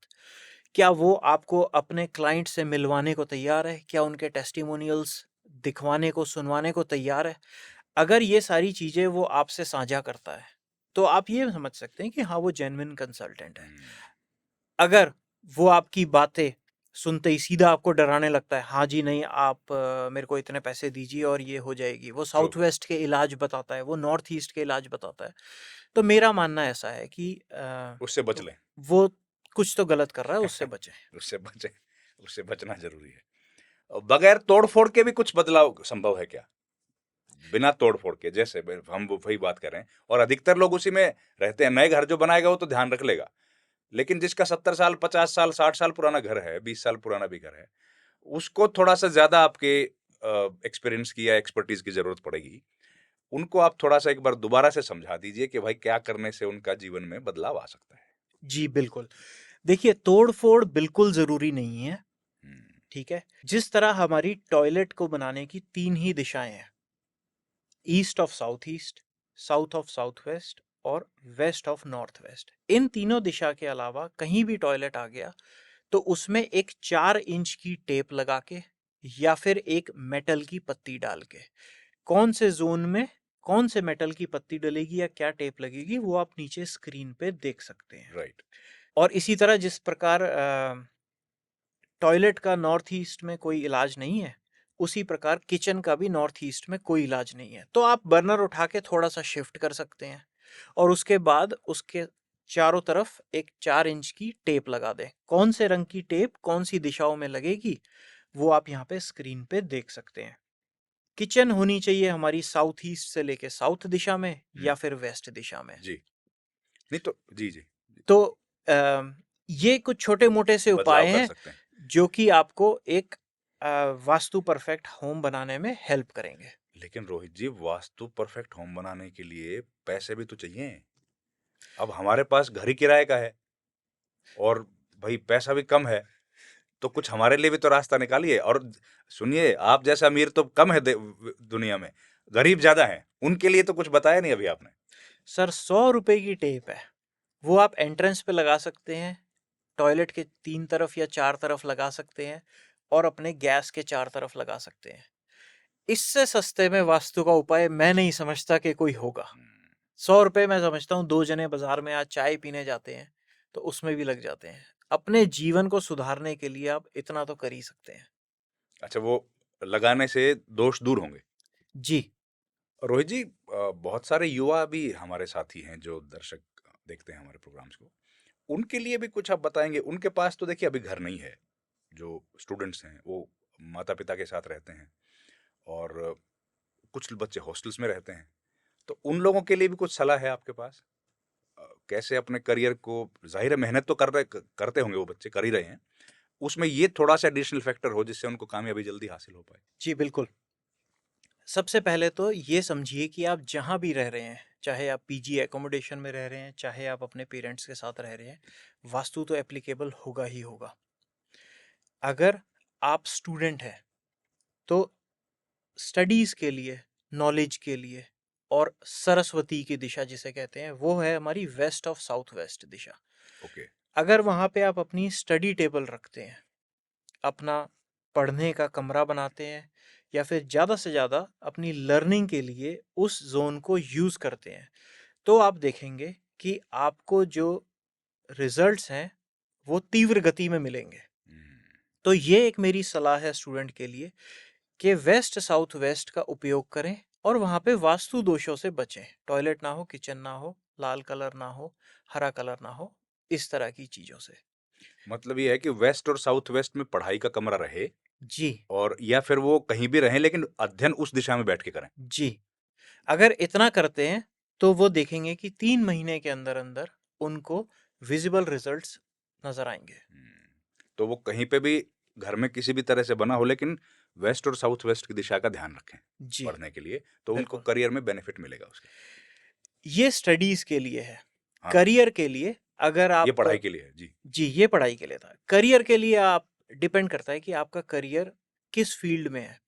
क्या वो आपको अपने क्लाइंट से मिलवाने को तैयार है? क्या उनके टेस्टिमोनियल्स दिखवाने को, सुनवाने को तैयार है? अगर ये सारी चीज़ें वो आपसे साझा करता है, तो आप ये समझ सकते हैं कि हाँ, वो जेन्युइन कंसल्टेंट है। अगर वो आपकी बातें सुनते ही सीधा आपको डराने लगता है, हाँ जी, नहीं आप मेरे को इतने पैसे दीजिए और ये हो जाएगी, वो ट्रू। साउथ वेस्ट के इलाज बताता है, वो नॉर्थ ईस्ट के इलाज बताता है, तो मेरा मानना ऐसा है कि उससे बच लें। वो कुछ तो गलत कर रहा है, उससे बचें। उससे बचे, उससे बचना जरूरी है। और बगैर तोड़ फोड़ के भी कुछ बदलाव संभव है क्या? बिना तोड़ फोड़ के, जैसे हम वही बात कर रहे हैं, और अधिकतर लोग उसी में रहते हैं। नए घर जो बनाएगा वो तो ध्यान रख लेगा, लेकिन जिसका 70 साल 50 साल 60 साल पुराना घर है, 20 साल पुराना भी घर है, उसको थोड़ा सा ज्यादा आपके एक्सपीरियंस की या एक्सपर्टीज की जरूरत पड़ेगी। उनको आप थोड़ा सा एक बार दोबारा से समझा दीजिए कि भाई क्या करने से उनका जीवन में बदलाव आ सकता है। जी बिल्कुल। देखिए तोड़ फोड़ बिल्कुल ज़रूरी नहीं है, ठीक है। जिस तरह हमारी टॉयलेट को बनाने की 3 ही दिशाएं हैं, east of south east, south of south waste, और वेस्ट ऑफ नॉर्थ वेस्ट, इन तीनों दिशा के अलावा कहीं भी टॉयलेट आ गया तो उसमें एक 4 इंच की टेप लगा के, या फिर एक मेटल की पत्ती डाल के, कौन से जोन में कौन से मेटल की पत्ती डलेगी या क्या टेप लगेगी वो आप नीचे स्क्रीन पे देख सकते हैं। राइट। और इसी तरह जिस प्रकार टॉयलेट का नॉर्थ ईस्ट में कोई इलाज नहीं है, उसी प्रकार किचन का भी नॉर्थ ईस्ट में कोई इलाज नहीं है। तो आप बर्नर उठा के थोड़ा सा शिफ्ट कर सकते हैं, और उसके बाद उसके चारों तरफ एक 4 इंच की टेप लगा दें। कौन से रंग की टेप कौन सी दिशाओं में लगेगी वो आप यहाँ पे स्क्रीन पे देख सकते हैं। किचन होनी चाहिए हमारी साउथ ईस्ट से लेके साउथ दिशा में, या फिर वेस्ट दिशा में। जी। नहीं तो जी जी, तो ये कुछ छोटे मोटे से उपाय बदलाव कर हैं सकते हैं। जो कि आपको एक वास्तु परफेक्ट होम बनाने में हेल्प करेंगे। लेकिन रोहित जी, वास्तु परफेक्ट होम बनाने के लिए पैसे भी तो चाहिए। अब हमारे पास घर ही किराए का है, और भाई पैसा भी कम है, तो कुछ हमारे लिए भी तो रास्ता निकालिए। और सुनिए, आप जैसा अमीर तो कम है दुनिया में, गरीब ज्यादा हैं, उनके लिए तो कुछ बताया नहीं अभी आपने। सर 100 रुपए की टेप है, वो आप एंट्रेंस पे लगा सकते हैं, टॉयलेट के 3 तरफ या 4 तरफ लगा सकते हैं, और अपने गैस के 4 तरफ लगा सकते हैं। इससे सस्ते में वास्तु का उपाय मैं नहीं समझता कि कोई होगा। 100 रुपए मैं समझता हूँ, 2 जने बाजार में आज चाय पीने जाते हैं तो उसमें भी लग जाते हैं। अपने जीवन को सुधारने के लिए आप इतना तो कर ही सकते हैं। अच्छा, वो लगाने से दोष दूर होंगे। जी। रोहित जी, बहुत सारे युवा भी हमारे साथी हैं जो दर्शक देखते हैं हमारे प्रोग्राम्स को, उनके लिए भी कुछ आप बताएंगे? उनके पास तो देखिए अभी घर नहीं है, जो स्टूडेंट्स हैं वो माता पिता के साथ रहते हैं, और कुछ बच्चे हॉस्टल्स में रहते हैं, तो उन लोगों के लिए भी कुछ सलाह है आपके पास? कैसे अपने करियर को, जाहिर है मेहनत तो करते होंगे, वो बच्चे कर ही रहे हैं, उसमें ये थोड़ा सा एडिशनल फैक्टर हो जिससे उनको कामयाबी जल्दी हासिल हो पाए। जी बिल्कुल। सबसे पहले तो ये समझिए कि आप जहाँ भी रह रहे हैं, चाहे आप पीजी एकोमोडेशन में रह रहे हैं, चाहे आप अपने पेरेंट्स के साथ रह रहे हैं, वास्तु तो एप्लीकेबल होगा ही होगा। अगर आप स्टूडेंट हैं तो स्टडीज़ के लिए, नॉलेज के लिए, और सरस्वती की दिशा जिसे कहते हैं, वो है हमारी वेस्ट ऑफ साउथ वेस्ट दिशा। ओके। अगर वहाँ पे आप अपनी स्टडी टेबल रखते हैं, अपना पढ़ने का कमरा बनाते हैं, या फिर ज़्यादा से ज़्यादा अपनी लर्निंग के लिए उस जोन को यूज़ करते हैं, तो आप देखेंगे कि आपको जो रिजल्ट्स हैं वो तीव्र गति में मिलेंगे। तो ये एक मेरी सलाह है स्टूडेंट के लिए कि वेस्ट साउथ वेस्ट का उपयोग करें और वहाँ पे वास्तु दोषों से बचें। टॉयलेट ना हो, किचन ना हो, लाल कलर ना हो, हरा कलर ना हो, इस तरह की चीज़ों से। मतलब ये है कि वेस्ट और साउथ वेस्ट में पढ़ाई का कमरा रहे, जी। और या फिर वो कहीं भी रहें लेकिन अध्ययन उस दिशा में बैठ के करें। जी। अगर इतना करते हैं तो वो देखेंगे कि 3 महीने के अंदर अंदर उनको विजिबल रिजल्ट्स नजर आएंगे। तो वो कहीं पे भी घर में किसी भी तरह से बना हो, लेकिन वेस्ट और साउथ वेस्ट की दिशा का ध्यान रखें जी पढ़ने के लिए, तो उनको बिल्कुल। करियर में बेनिफिट मिलेगा उसका। ये स्टडीज के लिए है। हाँ, करियर के लिए अगर ये आप, पढ़ाई के लिए है जी। जी ये पढ़ाई के लिए था। करियर के लिए आप डिपेंड करता है कि आपका करियर किस फील्ड में है।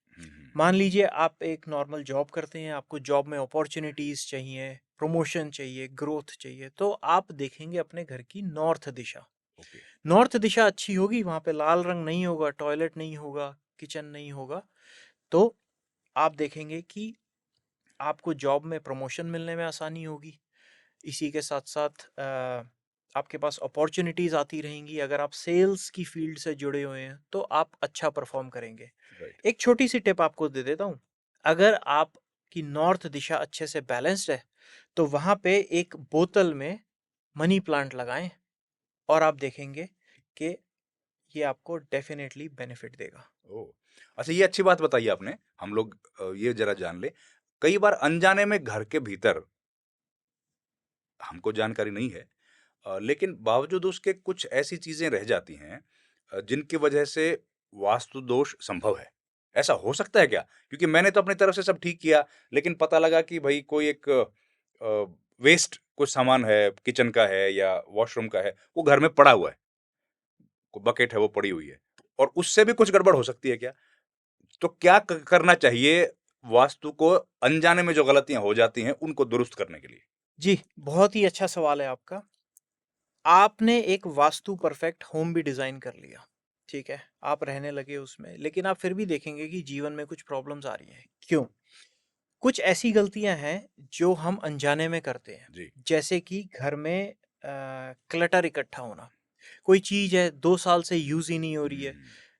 मान लीजिए आप एक नॉर्मल जॉब करते हैं, आपको जॉब में अपॉर्चुनिटीज चाहिए, प्रमोशन चाहिए, ग्रोथ चाहिए, तो आप देखेंगे अपने घर की नॉर्थ दिशा। ओके। नॉर्थ दिशा अच्छी होगी, वहां पे लाल रंग नहीं होगा, टॉयलेट नहीं होगा, किचन नहीं होगा, तो आप देखेंगे कि आपको जॉब में प्रमोशन मिलने में आसानी होगी। इसी के साथ साथ आपके पास अपॉर्चुनिटीज़ आती रहेंगी। अगर आप सेल्स की फील्ड से जुड़े हुए हैं तो आप अच्छा परफॉर्म करेंगे। राइट। एक छोटी सी टिप आपको दे देता हूँ। अगर आपकी नॉर्थ दिशा अच्छे से बैलेंस्ड है तो वहाँ पे एक बोतल में मनी प्लांट लगाएं और आप देखेंगे कि ये आपको डेफिनेटली बेनिफिट देगा। ओ, अच्छा, ये अच्छी बात बताई आपने। हम लोग ये जरा जान ले, कई बार अनजाने में घर के भीतर हमको जानकारी नहीं है, लेकिन बावजूद उसके कुछ ऐसी चीजें रह जाती हैं जिनकी वजह से वास्तु दोष संभव है। ऐसा हो सकता है क्या? क्योंकि मैंने तो अपनी तरफ से सब ठीक किया, लेकिन पता लगा कि भाई कोई एक वेस्ट कुछ सामान है, किचन का है या वॉशरूम का है, वो घर में पड़ा हुआ है, कोई बकेट है वो पड़ी हुई है, और उससे भी कुछ गड़बड़ हो सकती है क्या? तो क्या करना चाहिए वास्तु को अनजाने में जो गलतियां हो जाती हैं उनको दुरुस्त करने के लिए? जी, बहुत ही अच्छा सवाल है आपका। आपने एक वास्तु परफेक्ट होम भी डिज़ाइन कर लिया, ठीक है, आप रहने लगे उसमें, लेकिन आप फिर भी देखेंगे कि जीवन में कुछ प्रॉब्लम्स आ रही हैं। क्यों? कुछ ऐसी गलतियां हैं जो हम अनजाने में करते हैं। जी। जैसे कि घर में क्लटर इकट्ठा होना। कोई चीज़ है 2 साल से यूज़ ही नहीं हो रही है,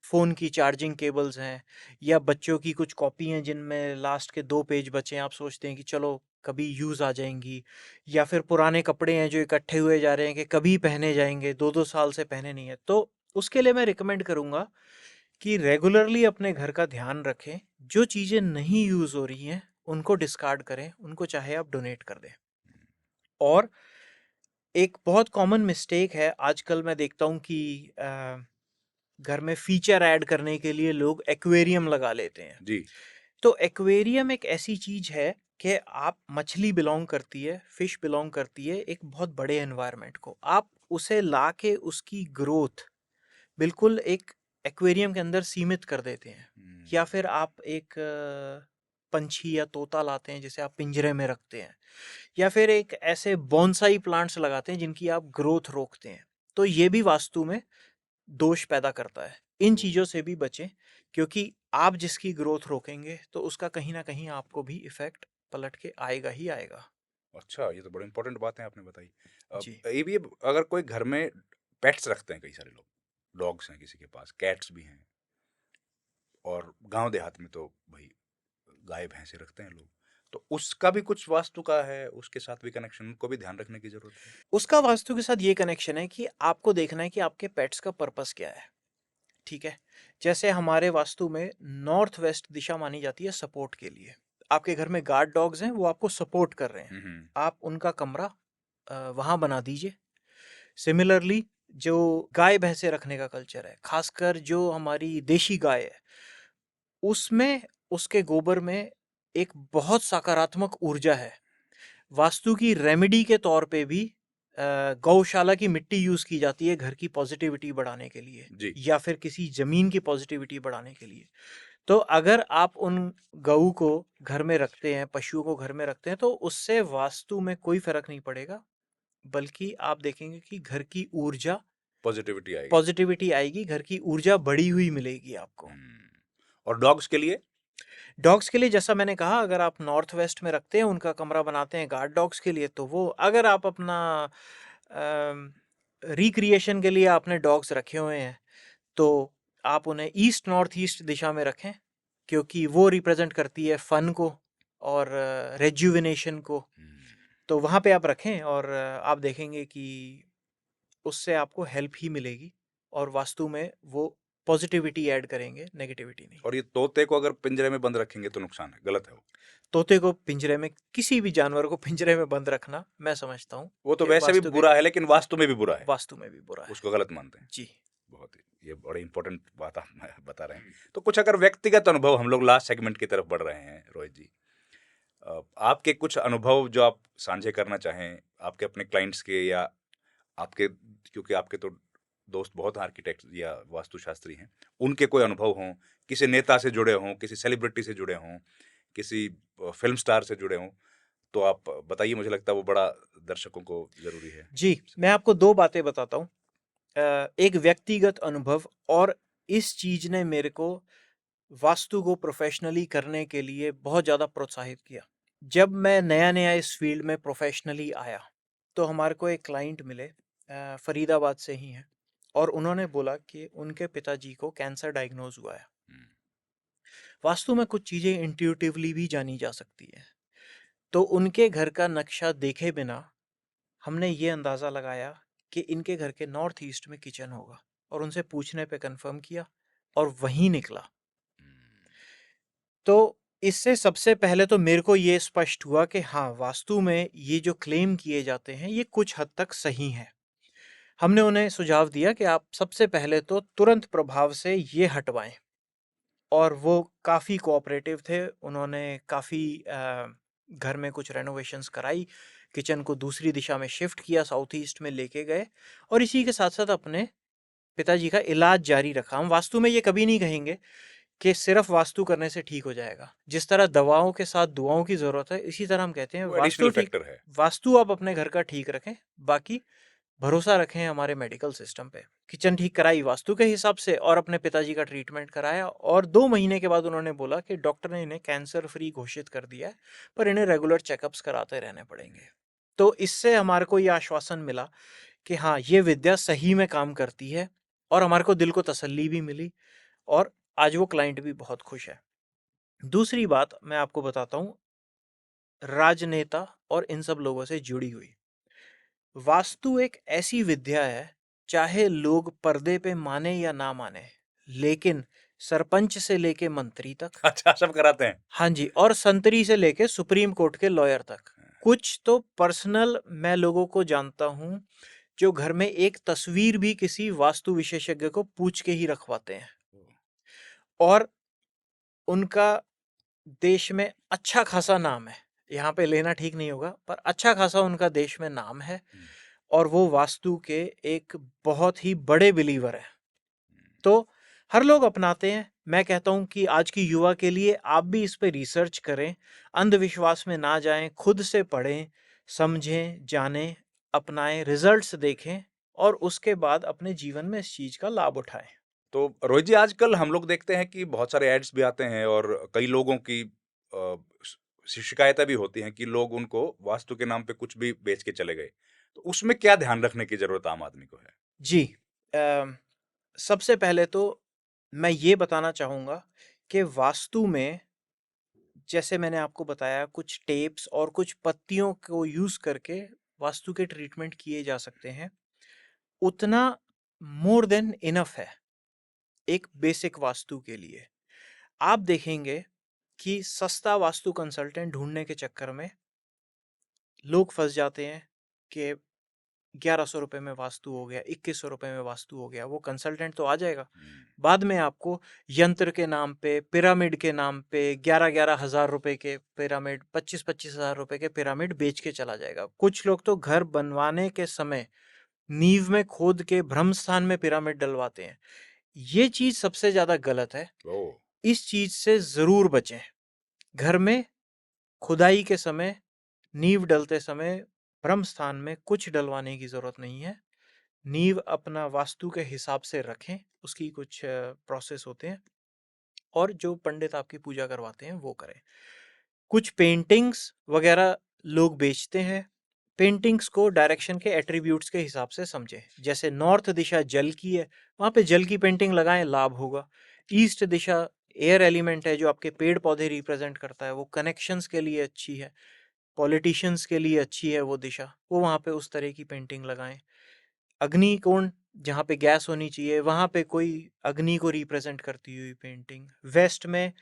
फ़ोन की चार्जिंग केबल्स हैं, या बच्चों की कुछ कॉपी हैं जिनमें लास्ट के 2 पेज बचे हैं, आप सोचते हैं कि चलो कभी यूज़ आ जाएंगी, या फिर पुराने कपड़े हैं जो इकट्ठे हुए जा रहे हैं कि कभी पहने जाएंगे, 2-2 साल से पहने नहीं है। तो उसके लिए मैं रिकमेंड करूँगा कि रेगुलरली अपने घर का ध्यान रखें। जो चीज़ें नहीं यूज़ हो रही हैं उनको डिस्कार्ड करें, उनको चाहे आप डोनेट कर दें। और एक बहुत कॉमन मिस्टेक है आजकल, मैं देखता हूँ कि घर में फीचर ऐड करने के लिए लोग एक्वेरियम लगा लेते हैं। जी। तो एक्वेरियम एक ऐसी चीज़ है कि आप, मछली बिलोंग करती है, फिश बिलोंग करती है एक बहुत बड़े एनवायरनमेंट को। आप उसे लाके उसकी ग्रोथ बिल्कुल एक एक्वेरियम के अंदर सीमित कर देते हैं, या फिर आप एक पंछी या तोता लाते हैं जिसे आप पिंजरे में रखते हैं, या फिर एक ऐसे बोनसाई प्लांट्स लगाते हैं जिनकी आप ग्रोथ रोकते हैं, तो ये भी वास्तु में दोष पैदा करता है। इन चीज़ों से भी बचें, क्योंकि आप जिसकी ग्रोथ रोकेंगे तो उसका कहीं ना कहीं आपको भी इफेक्ट पलट के आएगा ही आएगा। अच्छा, ये तो बड़ी इंपॉर्टेंट बात है आपने बताई। जी ये भी अगर कोई घर में पेट्स रखते हैं, कई सारे लोग, डॉग्स हैं किसी के पास, कैट्स भी हैं, और गांव देहात में तो भाई गाय भैंसे रखते हैं लोग, तो उसका भी कुछ वास्तु का है, उसके साथ भी कनेक्शन, उनको भी ध्यान रखने की जरूरत है। उसका वास्तु के साथ ये कनेक्शन है कि आपको देखना है कि आपके पेट्स का पर्पस क्या है। ठीक है, जैसे हमारे वास्तु में नॉर्थ वेस्ट दिशा मानी जाती है सपोर्ट के लिए। आपके घर में गार्ड डॉग्स हैं, वो आपको सपोर्ट कर रहे हैं, आप उनका कमरा वहां बना दीजिए। सिमिलरली जो गाय भैंसे रखने का कल्चर है, खासकर जो हमारी देशी गाय है, उसमें उसके गोबर में एक बहुत सकारात्मक ऊर्जा है। वास्तु की रेमेडी के तौर पे भी गौशाला की मिट्टी यूज की जाती है घर की पॉजिटिविटी बढ़ाने के लिए, जी। या फिर किसी जमीन की पॉजिटिविटी बढ़ाने के लिए। तो अगर आप उन गऊ को घर में रखते हैं, पशुओं को घर में रखते हैं, तो उससे वास्तु में कोई फर्क नहीं पड़ेगा, बल्कि आप देखेंगे कि घर की ऊर्जा पॉजिटिविटी आएगी, घर की ऊर्जा बढ़ी हुई मिलेगी आपको। और डॉग्स के लिए? डॉग्स के लिए जैसा मैंने कहा, अगर आप नॉर्थ वेस्ट में रखते हैं, उनका कमरा बनाते हैं गार्ड डॉग्स के लिए, तो वो अगर आप अपना रिक्रिएशन के लिए आपने डॉग्स रखे हुए हैं, तो आप उन्हें ईस्ट नॉर्थ ईस्ट दिशा में रखें, क्योंकि वो रिप्रेजेंट करती है फन को और रेजुविनेशन को। तो वहाँ पे आप रखें, और आप देखेंगे कि उससे आपको हेल्प ही मिलेगी, और वास्तु में वो पॉजिटिविटी ऐड करेंगे, नेगेटिविटी नहीं। और ये तोते को अगर पिंजरे में बंद रखेंगे तो नुकसान है, गलत है वो? तोते को पिंजरे में, किसी भी जानवर को पिंजरे में बंद रखना, मैं समझता हूँ वो तो कि वैसे भी बुरा है, लेकिन वास्तु में भी बुरा है। वास्तु में भी बुरा है, उसको गलत मानते हैं। जी। बहुत ही, ये बड़ी इंपॉर्टेंट बात आप बता रहे हैं। तो कुछ अगर व्यक्तिगत अनुभव, हम लोग लास्ट सेगमेंट की तरफ बढ़ रहे हैं रोहित जी, आपके कुछ अनुभव जो आप साझे करना चाहें, आपके अपने क्लाइंट्स के, या आपके, क्योंकि आपके तो दोस्त बहुत आर्किटेक्ट या वास्तुशास्त्री हैं, उनके कोई अनुभव हों, किसी नेता से जुड़े हों, किसी सेलिब्रिटी से जुड़े हों, किसी फिल्म स्टार से जुड़े हों, तो आप बताइए। मुझे लगता है वो बड़ा दर्शकों को जरूरी है। जी, मैं आपको दो बातें बताता हूँ, एक व्यक्तिगत अनुभव, और इस चीज ने मेरे को वास्तु को प्रोफेशनली करने के लिए बहुत ज़्यादा प्रोत्साहित किया। जब मैं नया नया इस फील्ड में प्रोफेशनली आया, तो हमारे को एक क्लाइंट मिले, फरीदाबाद से ही हैं, और उन्होंने बोला कि उनके पिताजी को कैंसर डायग्नोज हुआ है। वास्तु में कुछ चीज़ें इंट्यूटिवली भी जानी जा सकती है, तो उनके घर का नक्शा देखे बिना हमने ये अंदाज़ा लगाया कि इनके घर के नॉर्थ ईस्ट में किचन होगा, और उनसे पूछने पे कंफर्म किया, और वहीं निकला। तो इससे सबसे पहले तो मेरे को ये स्पष्ट हुआ कि हाँ, वास्तु में ये जो क्लेम किए जाते हैं ये कुछ हद तक सही है। हमने उन्हें सुझाव दिया कि आप सबसे पहले तो तुरंत प्रभाव से ये हटवाएं, और वो काफ़ी कोऑपरेटिव थे। उन्होंने काफ़ी घर में कुछ रेनोवेशंस कराई, किचन को दूसरी दिशा में शिफ्ट किया, साउथ ईस्ट में लेके गए, और इसी के साथ साथ अपने पिताजी का इलाज जारी रखा। हम वास्तु में ये कभी नहीं कहेंगे कि सिर्फ वास्तु करने से ठीक हो जाएगा। जिस तरह दवाओं के साथ दुआओं की जरूरत है, इसी तरह हम कहते हैं वास्तु ठीक, वास्तु आप अपने घर का ठीक रखें, बाकी भरोसा रखें हमारे मेडिकल सिस्टम पे। किचन ठीक कराई वास्तु के हिसाब से, और अपने पिताजी का ट्रीटमेंट कराया, और 2 महीने के बाद उन्होंने बोला कि डॉक्टर ने इन्हें कैंसर फ्री घोषित कर दिया है, पर इन्हें रेगुलर चेकअप्स कराते रहने पड़ेंगे। तो इससे हमारे को ये आश्वासन मिला कि हाँ, ये विद्या सही में काम करती है, और हमारे को दिल को तसल्ली भी मिली, और आज वो क्लाइंट भी बहुत खुश है। दूसरी बात मैं आपको बताता हूँ, राजनेता और इन सब लोगों से जुड़ी हुई। वास्तु एक ऐसी विद्या है, चाहे लोग पर्दे पे माने या ना माने, लेकिन सरपंच से लेके मंत्री तक, अच्छा, सब कराते हैं? हाँ जी, और संतरी से लेके सुप्रीम कोर्ट के लॉयर तक। कुछ तो पर्सनल मैं लोगों को जानता हूँ जो घर में एक तस्वीर भी किसी वास्तु विशेषज्ञ को पूछ के ही रखवाते हैं, और उनका देश में अच्छा खासा नाम है। यहाँ पे लेना ठीक नहीं होगा, पर अच्छा खासा उनका देश में नाम है, और वो वास्तु के एक बहुत ही बड़े बिलीवर है। तो हर लोग अपनाते हैं। मैं कहता हूँ कि आज की युवा के लिए आप भी इस पे रिसर्च करें, अंधविश्वास में ना जाएं, खुद से पढ़ें, समझें, जानें, अपनाएं, रिजल्ट्स देखें और उसके बाद अपने जीवन में इस चीज का लाभ उठाएं। तो रोहित जी, आजकल हम लोग देखते हैं कि बहुत सारे एड्स भी आते हैं और कई लोगों की शिकायतें भी होती हैं कि लोग उनको वास्तु के नाम पे कुछ भी बेच के चले गए। तो उसमें क्या ध्यान रखने की जरूरत आम आदमी को है? जी, सबसे पहले तो मैं ये बताना चाहूँगा कि वास्तु में, जैसे मैंने आपको बताया, कुछ टेप्स और कुछ पत्तियों को यूज़ करके वास्तु के ट्रीटमेंट किए जा सकते हैं। उतना मोर देन इनफ है एक बेसिक वास्तु के लिए। आप देखेंगे कि सस्ता वास्तु कंसल्टेंट ढूंढने के चक्कर में लोग फंस जाते हैं कि 1100 रुपये में वास्तु हो गया, 2100 रुपये में वास्तु हो गया। वो कंसल्टेंट तो आ जाएगा, बाद में आपको यंत्र के नाम पे, पिरामिड के नाम पे 11,000 रुपये के पिरामिड, 25,000 रुपये के पिरामिड बेच के चला जाएगा। कुछ लोग तो घर बनवाने के समय नींव में खोद के ब्रह्म स्थान में पिरामिड डलवाते हैं। ये चीज सबसे ज्यादा गलत है। इस चीज से जरूर बचें। घर में खुदाई के समय, नींव डलते समय ब्रह्म स्थान में कुछ डलवाने की जरूरत नहीं है। नींव अपना वास्तु के हिसाब से रखें, उसकी कुछ प्रोसेस होते हैं और जो पंडित आपकी पूजा करवाते हैं वो करें। कुछ पेंटिंग्स वगैरह लोग बेचते हैं। पेंटिंग्स को डायरेक्शन के एट्रीब्यूट्स के हिसाब से समझें। जैसे नॉर्थ दिशा जल की है, वहाँ पे जल की पेंटिंग लगाएं, लाभ होगा। ईस्ट दिशा एयर एलिमेंट है जो आपके पेड़ पौधे रिप्रेजेंट करता है, वो कनेक्शंस के लिए अच्छी है, पॉलिटिशियंस के लिए अच्छी है वो दिशा, वो वहाँ पे उस तरह की पेंटिंग लगाएं। अग्निकोण, जहाँ पे गैस होनी चाहिए, वहाँ पे कोई अग्नि को रिप्रेजेंट करती हुई पेंटिंग। वेस्ट में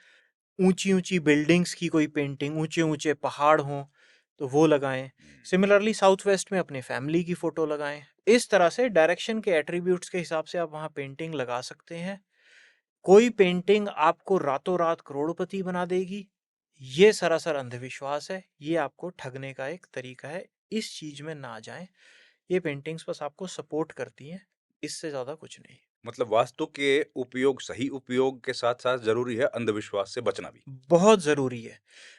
ऊंची ऊंची बिल्डिंग्स की कोई पेंटिंग, ऊंचे ऊंचे पहाड़ हों तो वो लगाएं। सिमिलरली साउथ वेस्ट में अपने फैमिली की फोटो लगाएं। इस तरह से डायरेक्शन के एट्रीब्यूट्स के हिसाब से आप वहाँ पेंटिंग लगा सकते हैं। कोई पेंटिंग आपको रातों रात करोड़पति बना देगी, ये सरासर अंधविश्वास है। ये आपको ठगने का एक तरीका है। इस चीज में ना जाएं। ये पेंटिंग्स बस आपको सपोर्ट करती हैं, इससे ज्यादा कुछ नहीं। मतलब वास्तु के उपयोग, सही उपयोग के साथ-साथ ज़रूरी है अंधविश्वास से बचना भी। बहुत जरूरी है।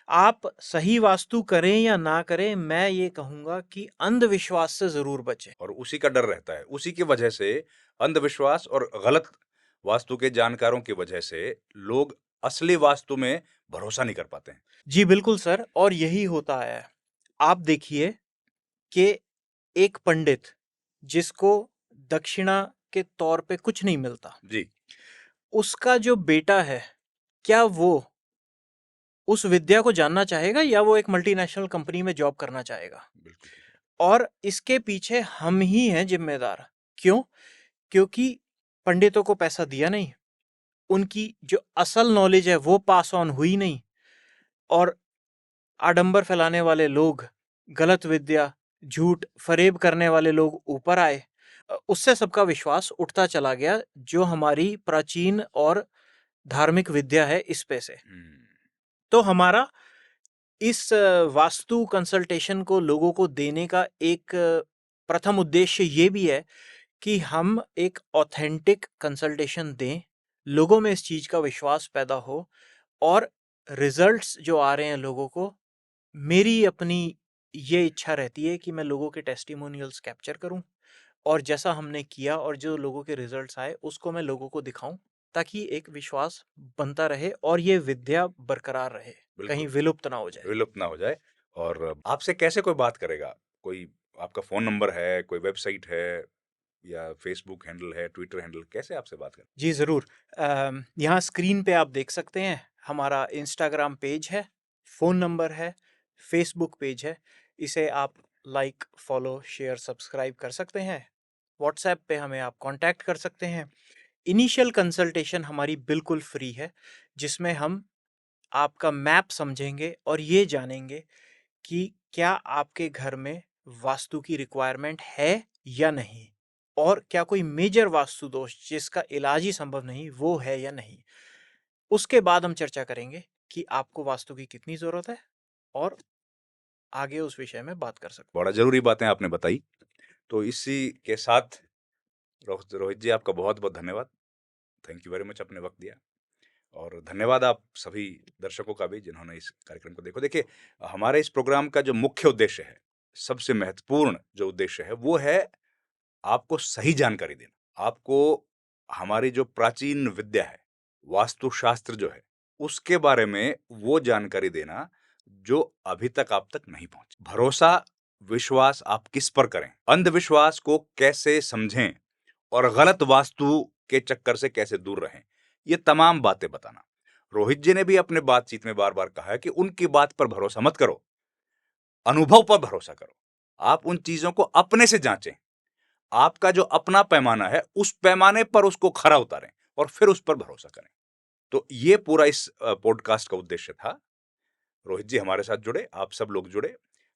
आप सही वास्तु करें या ना करें, मैं ये कहूंगा कि अंधविश्वास से जरूर बचें। और उसी का डर रहता है। उसी की वजह से अंधविश्वास और गलत वास्तु के जानकारों की वजह से लोग असली वास्तु में भरोसा नहीं कर पाते हैं। जी बिल्कुल सर, और यही होता है। आप देखिए कि एक पंडित जिसको दक्षिणा के तौर पे कुछ नहीं मिलता, जी, उसका जो बेटा है, क्या वो उस विद्या को जानना चाहेगा या वो एक मल्टीनेशनल कंपनी में जॉब करना चाहेगा? बिल्कुल ठीक है। और इसके पीछे हम ही हैं जिम्मेदार। क्यों? क्योंकि पंडितों को पैसा दिया नहीं, उनकी जो असल नॉलेज है वो पास ऑन हुई नहीं, और आडंबर फैलाने वाले लोग, गलत विद्या, झूठ फरेब करने वाले लोग ऊपर आए। उससे सबका विश्वास उठता चला गया, जो हमारी प्राचीन और धार्मिक विद्या है इस पे से। तो हमारा इस वास्तु कंसल्टेशन को लोगों को देने का एक प्रथम उद्देश्य ये भी है कि हम एक ऑथेंटिक कंसल्टेशन दें, लोगों में इस चीज का विश्वास पैदा हो, और रिजल्ट्स जो आ रहे हैं लोगों को, मेरी अपनी ये इच्छा रहती है कि मैं लोगों के टेस्टिमोनियल्स कैप्चर करूं और जैसा हमने किया और जो लोगों के रिजल्ट्स आए उसको मैं लोगों को दिखाऊं, ताकि एक विश्वास बनता रहे और ये विद्या बरकरार रहे, कहीं बिल्कुल, विलुप्त ना हो जाए। विलुप्त ना हो जाए। और आपसे कैसे कोई बात करेगा? कोई आपका फ़ोन नंबर है, कोई वेबसाइट है या फ़ेसबुक हैंडल है, ट्विटर हैंडल, कैसे आपसे बात करें? जी ज़रूर। यहाँ स्क्रीन पे आप देख सकते हैं, हमारा इंस्टाग्राम पेज है, फ़ोन नंबर है, फेसबुक पेज है। इसे आप लाइक, फॉलो, शेयर, सब्सक्राइब कर सकते हैं। व्हाट्सएप पे हमें आप कांटेक्ट कर सकते हैं। इनिशियल कंसल्टेशन हमारी बिल्कुल फ्री है, जिसमें हम आपका मैप समझेंगे और ये जानेंगे कि क्या आपके घर में वास्तु की रिक्वायरमेंट है या नहीं, और क्या कोई मेजर वास्तु दोष जिसका इलाज ही संभव नहीं वो है या नहीं। उसके बाद हम चर्चा करेंगे कि आपको वास्तु की कितनी जरूरत है और आगे उस विषय में बात कर सकते हैं। बड़ा ज़रूरी बातें आपने बताई। तो इसी के साथ रोहित जी, आपका बहुत बहुत धन्यवाद। थैंक यू वेरी मच, अपने वक्त दिया। और धन्यवाद आप सभी दर्शकों का भी जिन्होंने इस कार्यक्रम को देखो। देखिए, हमारे इस प्रोग्राम का जो मुख्य उद्देश्य है, सबसे महत्वपूर्ण जो उद्देश्य है, वो है आपको सही जानकारी देना। आपको हमारी जो प्राचीन विद्या है, वास्तुशास्त्र जो है, उसके बारे में वो जानकारी देना जो अभी तक आप तक नहीं पहुंची। भरोसा, विश्वास आप किस पर करें, अंधविश्वास को कैसे समझें और गलत वास्तु के चक्कर से कैसे दूर रहें, ये तमाम बातें बताना। रोहित जी ने भी अपने बातचीत में बार बार कहा है कि उनकी बात पर भरोसा मत करो, अनुभव पर भरोसा करो। आप उन चीजों को अपने से जांचें। आपका जो अपना पैमाना है, उस पैमाने पर उसको खरा उतारें और फिर उस पर भरोसा करें। तो ये पूरा इस पॉडकास्ट का उद्देश्य था। रोहित जी हमारे साथ जुड़े, आप सब लोग जुड़े।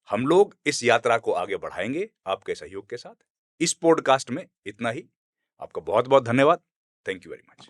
हम लोग इस यात्रा को आगे बढ़ाएंगे आपके सहयोग के साथ। इस पॉडकास्ट में इतना ही। आपका बहुत बहुत धन्यवाद। Thank you very much.